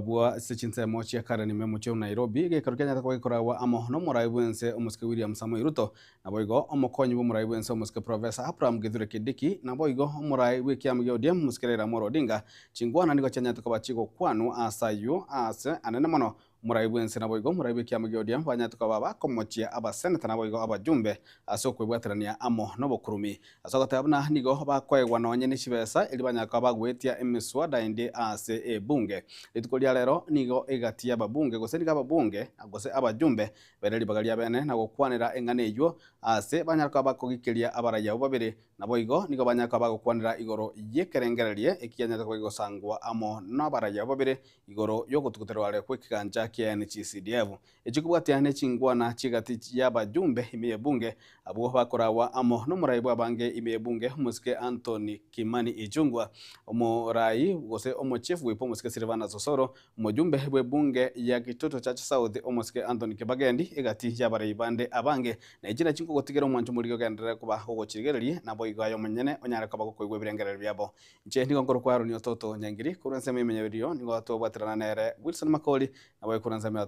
Speaker 4: bwa sechinsemo chia kare ni memo cheu Nairobi gikaro Kenya takwa gikorawa amo no muraibuense omuske William Samoei Ruto nabo igo omokonyi bo muraibuense omuske Professor Abraham Githure Kindiki nabo igo omurai wikiamagia ODM muskere Raila Odinga chingwana niko chanya tukabachigo kwanu asayu ase anene mono muraibuense nabo igo muraibu kiamagia ODM banya tukababa komochia abaseneta nabo igo abajumbe asokwebwaterania amo nobokurumi asogotabna nigo bakwegwa nonye nishibesa ili banya kabagwetia emiswada indi ase ebunge litukolia lero nigo egatia babunge goseni kababunge agose abajumbe bereli bagalia bene na gokwanira enganejo ase banya kabakogikiria abaraya babere nabo igo nigo banya kabagokwanira igoro yekerengererie ekiyanya tukwigo sangwa amo nabaraya babere igoro yogotukuterwa le kwikiganja NCCDF echikubwatia chingwana chigati y'abajumbe imiye bunge abo bakorawa amo no muraibu abange imiye bunge muske Anthony Kimani Ichung'wah omurai gose omuchief wipo muske Silvana Sosoro mujumbe bwe bunge ya Kitoto Church South omuske Anthony Kibagendi egati y'abaribande abange na ijina chinko gotigera omwanju murigo gendere kuba ogochirigererie nabo igayo munyene onyara kaba koigwe birengerere byabo nche ndigo ngoro kwaro ni ototo nyangiri kurense memenye video nigo atobwaterana nere Wilson Makoli nabo kuranza me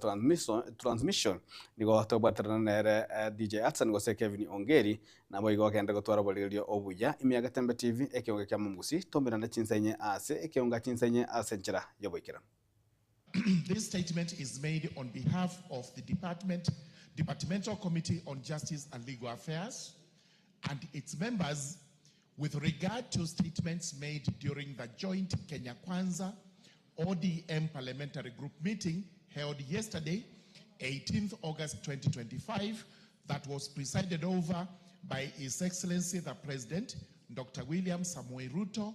Speaker 4: transmission nigo atobwaterana nere DJ Atsan gose Kevin Ongeri nabo igo kende gotwara bolilio obuya imiyaga Tembe TV ekionga kya mumbusi tombera na chinsenye ase ekionga chinsenye ase njira yoboikira.
Speaker 9: This statement is made on behalf of the Departmental Committee on Justice and Legal Affairs and its members with regard to statements made during the joint Kenya Kwanza ODM Parliamentary Group meeting held yesterday, 18th August 2025, that was presided over by His Excellency the President, Dr. William Samoei Ruto,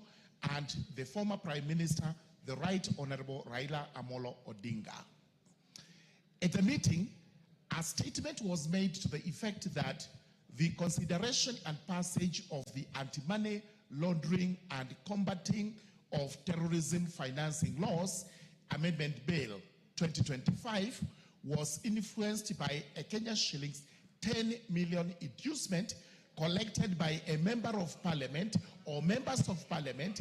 Speaker 9: and the former Prime Minister, the Right Honorable Raila Amolo Odinga. At the meeting, a statement was made to the effect that the consideration and passage of the Anti-Money Laundering and Combating of Terrorism Financing Laws Amendment Bill 2025 was influenced by a Kenya shillings 10 million inducement collected by a member of parliament or members of parliament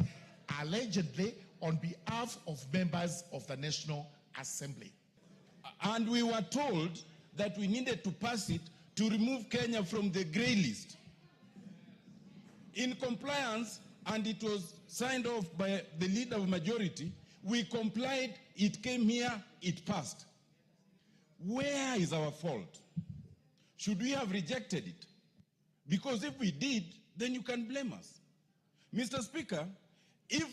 Speaker 9: allegedly on behalf of members of the National Assembly.
Speaker 15: And we were told that we needed to pass it to remove Kenya from the grey list. In compliance, and it was signed off by the leader of majority, we complied, it came here, it passed. Where is our fault? Should we have rejected it? Because if we did, then you can blame us. Mr. Speaker, if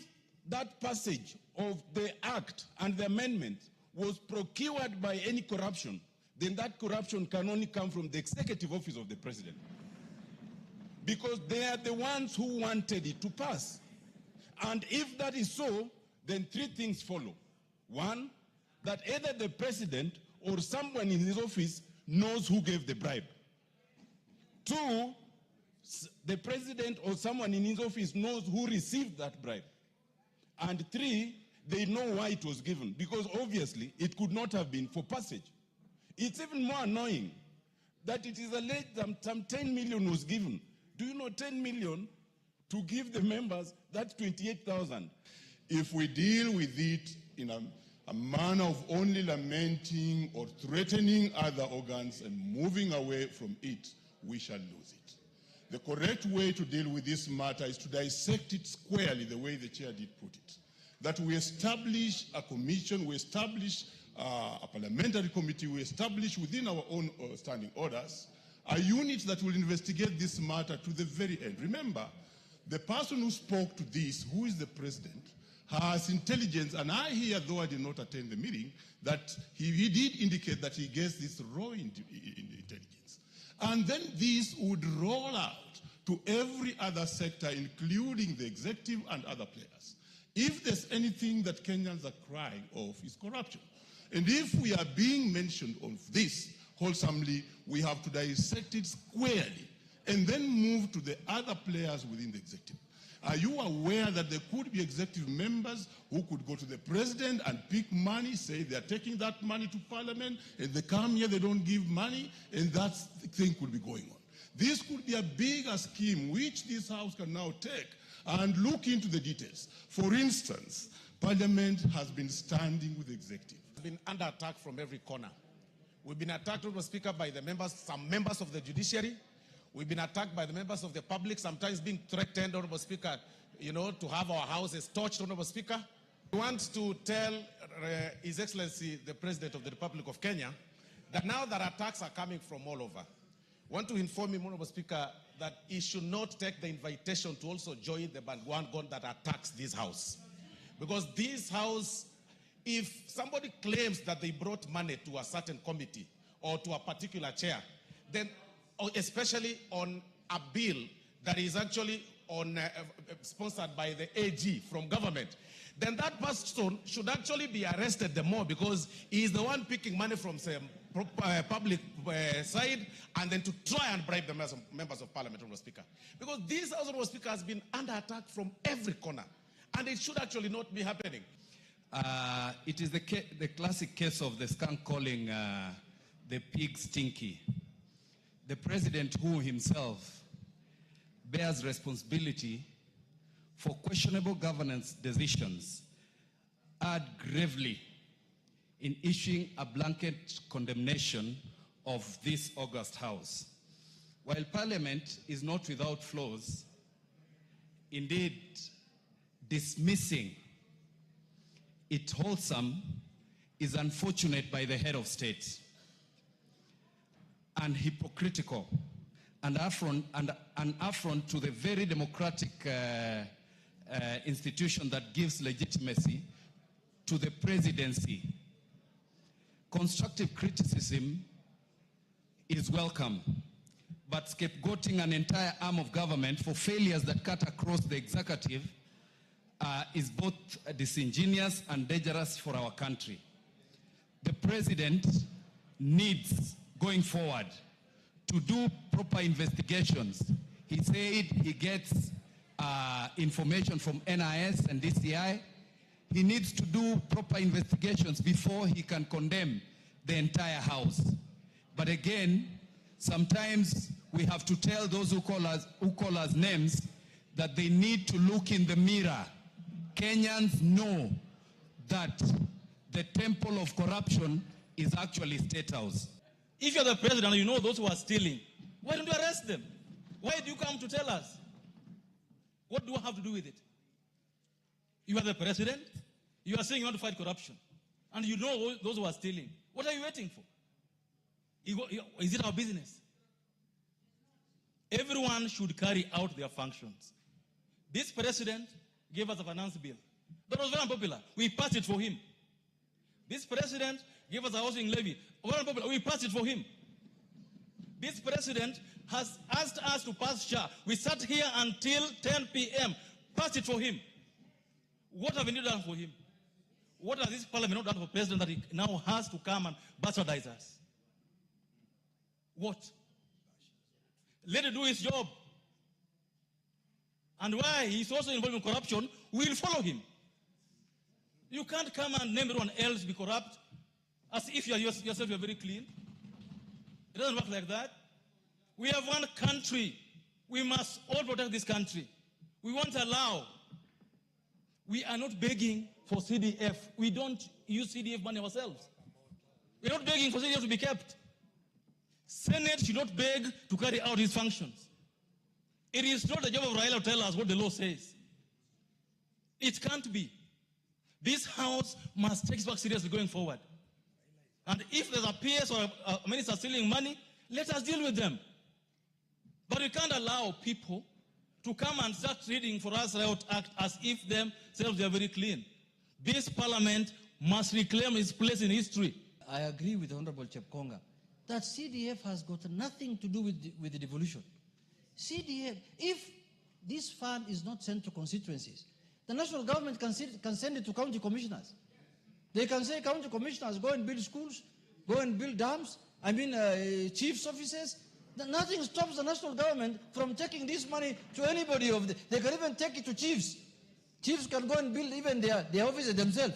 Speaker 15: that passage of the act and the amendment was procured by any corruption, then that corruption can only come from the executive office of the president. Because they are the ones who wanted it to pass. And if that is so, then three things follow. One, that either the president or someone in his office knows who gave the bribe. Two, the president or someone in his office knows who received that bribe. And three, they know why it was given, because obviously it could not have been for passage. It's even more annoying that it is alleged that some 10 million was given. Do you know 10 million to give the members, that's 28,000.
Speaker 9: If we deal with it in a manner of only lamenting or threatening other organs and moving away from it, we shall lose it. The correct way to deal with this matter is to dissect it squarely the way the chair did put it. That we establish a commission, we establish a parliamentary committee, we establish within our own standing orders a unit that will investigate this matter to the very end. Remember, the person who spoke to this, who is the president, has intelligence, and I hear, though I did not attend the meeting, that he did indicate that he gets this raw intelligence. And then this would roll out to every other sector, including the executive and other players. If there's anything that Kenyans are crying of, is corruption. And if we are being mentioned of this wholesomely, we have to dissect it squarely and then move to the other players within the executive. Are you aware that there could be executive members who could go to the president and pick money, say they're taking that money to parliament, and they come here, they don't give money, and that thing could be going on. This could be a bigger scheme which this House can now take and look into the details. For instance, Parliament has been standing with the executive.
Speaker 16: Been under attack from every corner. We've been attacked, Mr. Speaker, by the members, some members of the judiciary. We've been attacked by the members of the public, sometimes being threatened, Honorable Speaker, to have our houses torched, Honorable Speaker. We want to tell His Excellency, the President of the Republic of Kenya, that now that attacks are coming from all over, I want to inform him, Honorable Speaker, that he should not take the invitation to also join the bandwagon that attacks this House. Because this House, if somebody claims that they brought money to a certain committee or to a particular chair, then especially on a bill that is actually sponsored by the AG from government, then that person should actually be arrested the more, because he is the one picking money from some public side and then to try and bribe the members of parliament, Honorable Speaker. Because this House, Honorable Speaker, has been under attack from every corner, and it should actually not be happening.
Speaker 17: It is the classic case of the skunk calling the pig stinky. The president, who himself bears responsibility for questionable governance decisions, erred gravely in issuing a blanket condemnation of this august House. While Parliament is not without flaws, indeed dismissing it wholesome is unfortunate by the head of state, and hypocritical, and an affront to the very democratic institution that gives legitimacy to the presidency. Constructive criticism is welcome, but scapegoating an entire arm of government for failures that cut across the executive is both disingenuous and dangerous for our country. The president needs, going forward, to do proper investigations. He said he gets information from NIS and DCI. He needs to do proper investigations before he can condemn the entire House. But again, sometimes we have to tell those who call us names that they need to look in the mirror. Kenyans know that the temple of corruption is actually State House.
Speaker 8: If you're the president and you know those who are stealing, why don't you arrest them? Why do you come to tell us? What do I have to do with it? You are the president. You are saying you want to fight corruption. And you know those who are stealing. What are you waiting for? Is it our business? Everyone should carry out their functions. This president gave us a finance bill that was very unpopular. We passed it for him. This president gave us a housing levy. Very unpopular. We passed it for him. This president has asked us to pass SHA. We sat here until 10 p.m. Passed it for him. What have we done for him? What has this parliament not done for the president that he now has to come and bastardize us? What? Let him do his job. And why he's also involved in corruption, we'll follow him. You can't come and name everyone else be corrupt as if yourself you're very clean. It doesn't work like that. We have one country. We must all protect this country. We won't allow. We are not begging for CDF. We don't use CDF money ourselves. We're not begging for CDF to be kept. Senate should not beg to carry out its functions. It is not the job of Raila to tell us what the law says. It can't be. This House must take it back seriously going forward. And if there's a PS or a minister stealing money, let us deal with them. But we can't allow people to come and start reading for us Riot Act as if themselves they are very clean. This parliament must reclaim its place in history.
Speaker 18: I agree with Honorable Chepkonga that CDF has got nothing to do with the devolution. CDF, if this fund is not sent to constituencies, the national government can send it to county commissioners. They can say, county commissioners, go and build schools, go and build dams, chief's offices. Nothing stops the national government from taking this money to anybody they can even take it to chiefs. Chiefs can go and build even their offices themselves.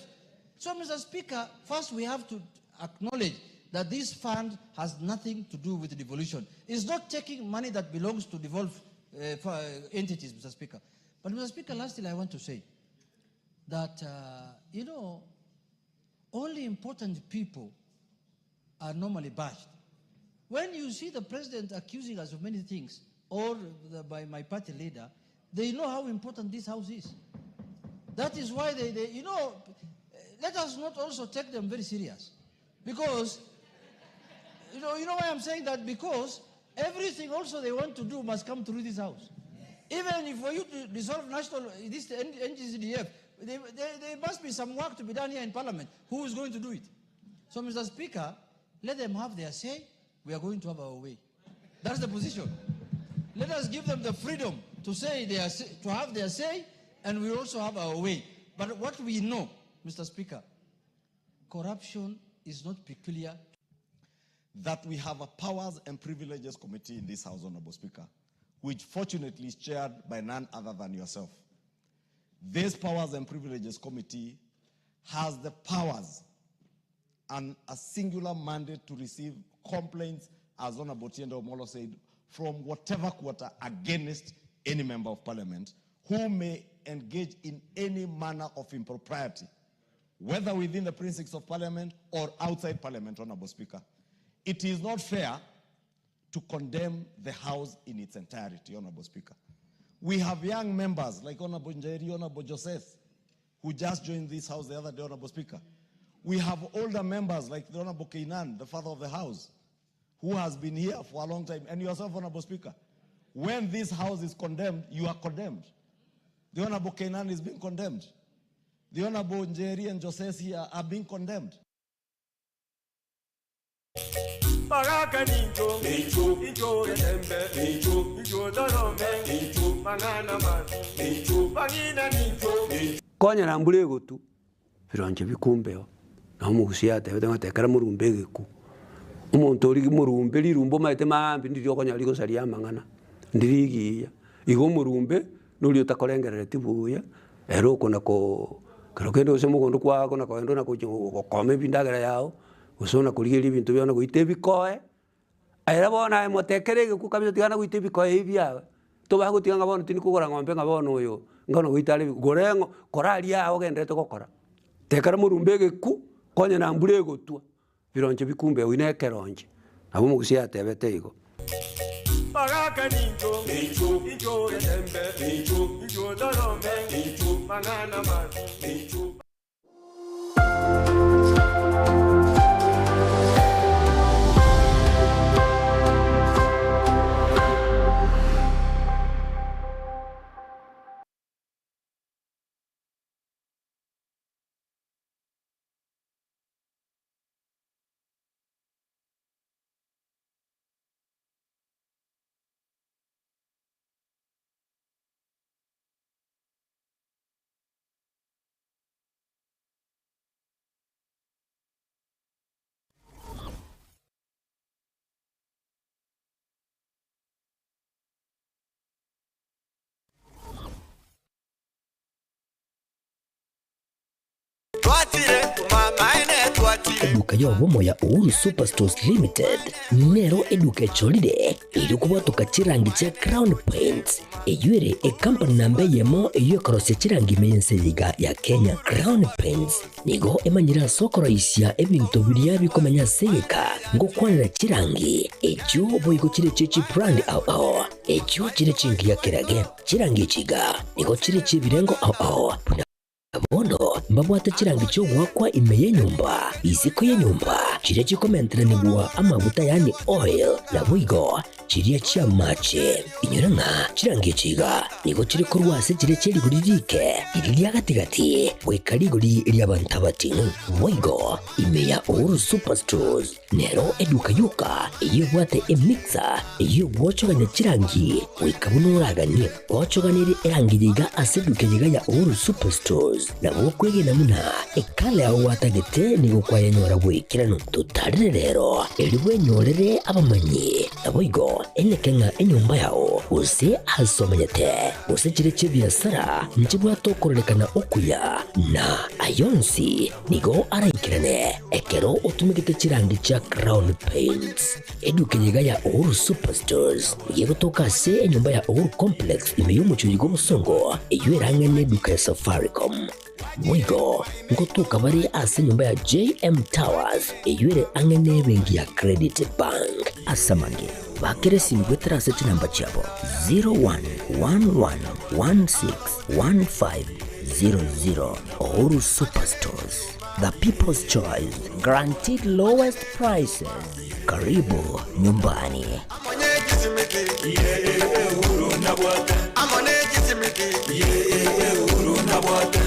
Speaker 18: So, Mr. Speaker, first we have to acknowledge that this fund has nothing to do with the devolution. It's not taking money that belongs to devolved entities, Mr. Speaker. But, Mr. Speaker, lastly, I want to say that, only important people are normally bashed. When you see the president accusing us of many things, or by my party leader, they know how important this house is. That is why let us not also take them very serious. Because, you know why I'm saying that? Because everything also they want to do must come through this house. Even if for you to dissolve this NGCDF, there must be some work to be done here in Parliament. Who is going to do it? So, Mr. Speaker, let them have their say. We are going to have our way. That's the position. Let us give them the freedom to have their say, and we also have our way. But what we know, Mr. Speaker, corruption is not peculiar.
Speaker 19: That we have a Powers and Privileges Committee in this House, Honorable Speaker, which fortunately is chaired by none other than yourself. This Powers and Privileges Committee has the powers and a singular mandate to receive complaints, as Honorable Tienda Omolo said, from whatever quarter against any member of Parliament who may engage in any manner of impropriety, whether within the precincts of Parliament or outside Parliament, Honorable Speaker. It is not fair to condemn the House in its entirety, Honorable Speaker. We have young members like Honorable Njeri, Honorable Joseph, who just joined this House the other day, Honorable Speaker. We have older members like the Honorable Keinan, the father of the House, who has been here for a long time, and yourself, Honorable Speaker. When this House is condemned, you are condemned. The Honorable Keinan is being condemned. The Honorable Njeri and Joseph here are being condemned.
Speaker 20: Baraka ninjo, ninjo remembe, ninjo dorome, mangana man, bangina ninjo.
Speaker 21: Konya na mbule gotu, bironje bikumbeo. Na umugusia ate tekara murumbe giku. Umuntu uri murumbe lirumbo maite mambi ndirio konya liko salia mangana. Ndirigiya. Igo murumbe nuri utakolengerere tibuya. Ero kona ko karokendo se mugondo kwako na koendo na kome bindagara yao. Usona kuligiri bintu byona guite bikoe. Era bona motekere giku kabyo tigana guite bikoe ibya. To ba gutiganga bona tini kugora ngombe ngabona uyo. Ngano guitale gorengo koralia aho gendete gukora. Tekara murumbe giku konya na mbure gotua. Bironje bikumbe winekeronje. Abo mugusia atebete igo.
Speaker 20: Baraka ninjo, ninjo remembe, ninjo dorome, mangana man,
Speaker 1: eduka yobo ya Uhuru Superstores Limited nero eduka cholide ili kubwatuka chirangi cha Crown Paints eyure company nambe yemo iyo korose chirangi meyense liga ya Kenya. Crown Paints nigo emanyira soko raisia ebintu bilia bikomanya seka ngo kwanira chirangi echo boyiko chire chichi brand ao echo chire chingi ya kirage chirangi chiga nigo chire chibirengo ao bono mbabwata chirangi cyo gwakwa imeye nyumba iziko ya nyumba chire chikomentera nibwa amavuta yani oil na bwigo chiriya chia mache inyuranga chirangi chiga nigo chiri kurwase chire chiri guririke iriya gatigati wekari guri iriya bantabati bwigo imeya Uhuru Superstores nero eduka yuka iyo bwate emixer iyo bwochoganya chirangi wekabunuraganye bwochoganire erangiriga aseduke yiga ya Uhuru Superstores na wokwege namuna ekale aho watagete nigo kwayanyora bwikirano tutarire rero elibwe nyorere abamanyi nabwigo enekenga enyumba yao use asomanyete use chire chibiasara nchibwa tokorelekana okuya na ayonsi nigo araikirane ekero utumikite chirangi cha Crown Paints eduke yiga ya Uhuru Superstores yego tokase enyumba ya Uhuru Complex imeyumucho yigo musongo eyuerange neduka ya Safaricom mwigo ngotuka bari ase nyumba ya JM Towers eyuere angene bengi ya Credit Bank asamange bakere simgwetera seti namba chabo 0111161500 Uhuru Superstores, the people's choice, guaranteed lowest prices. Karibu nyumbani.
Speaker 20: Uhuru na bwate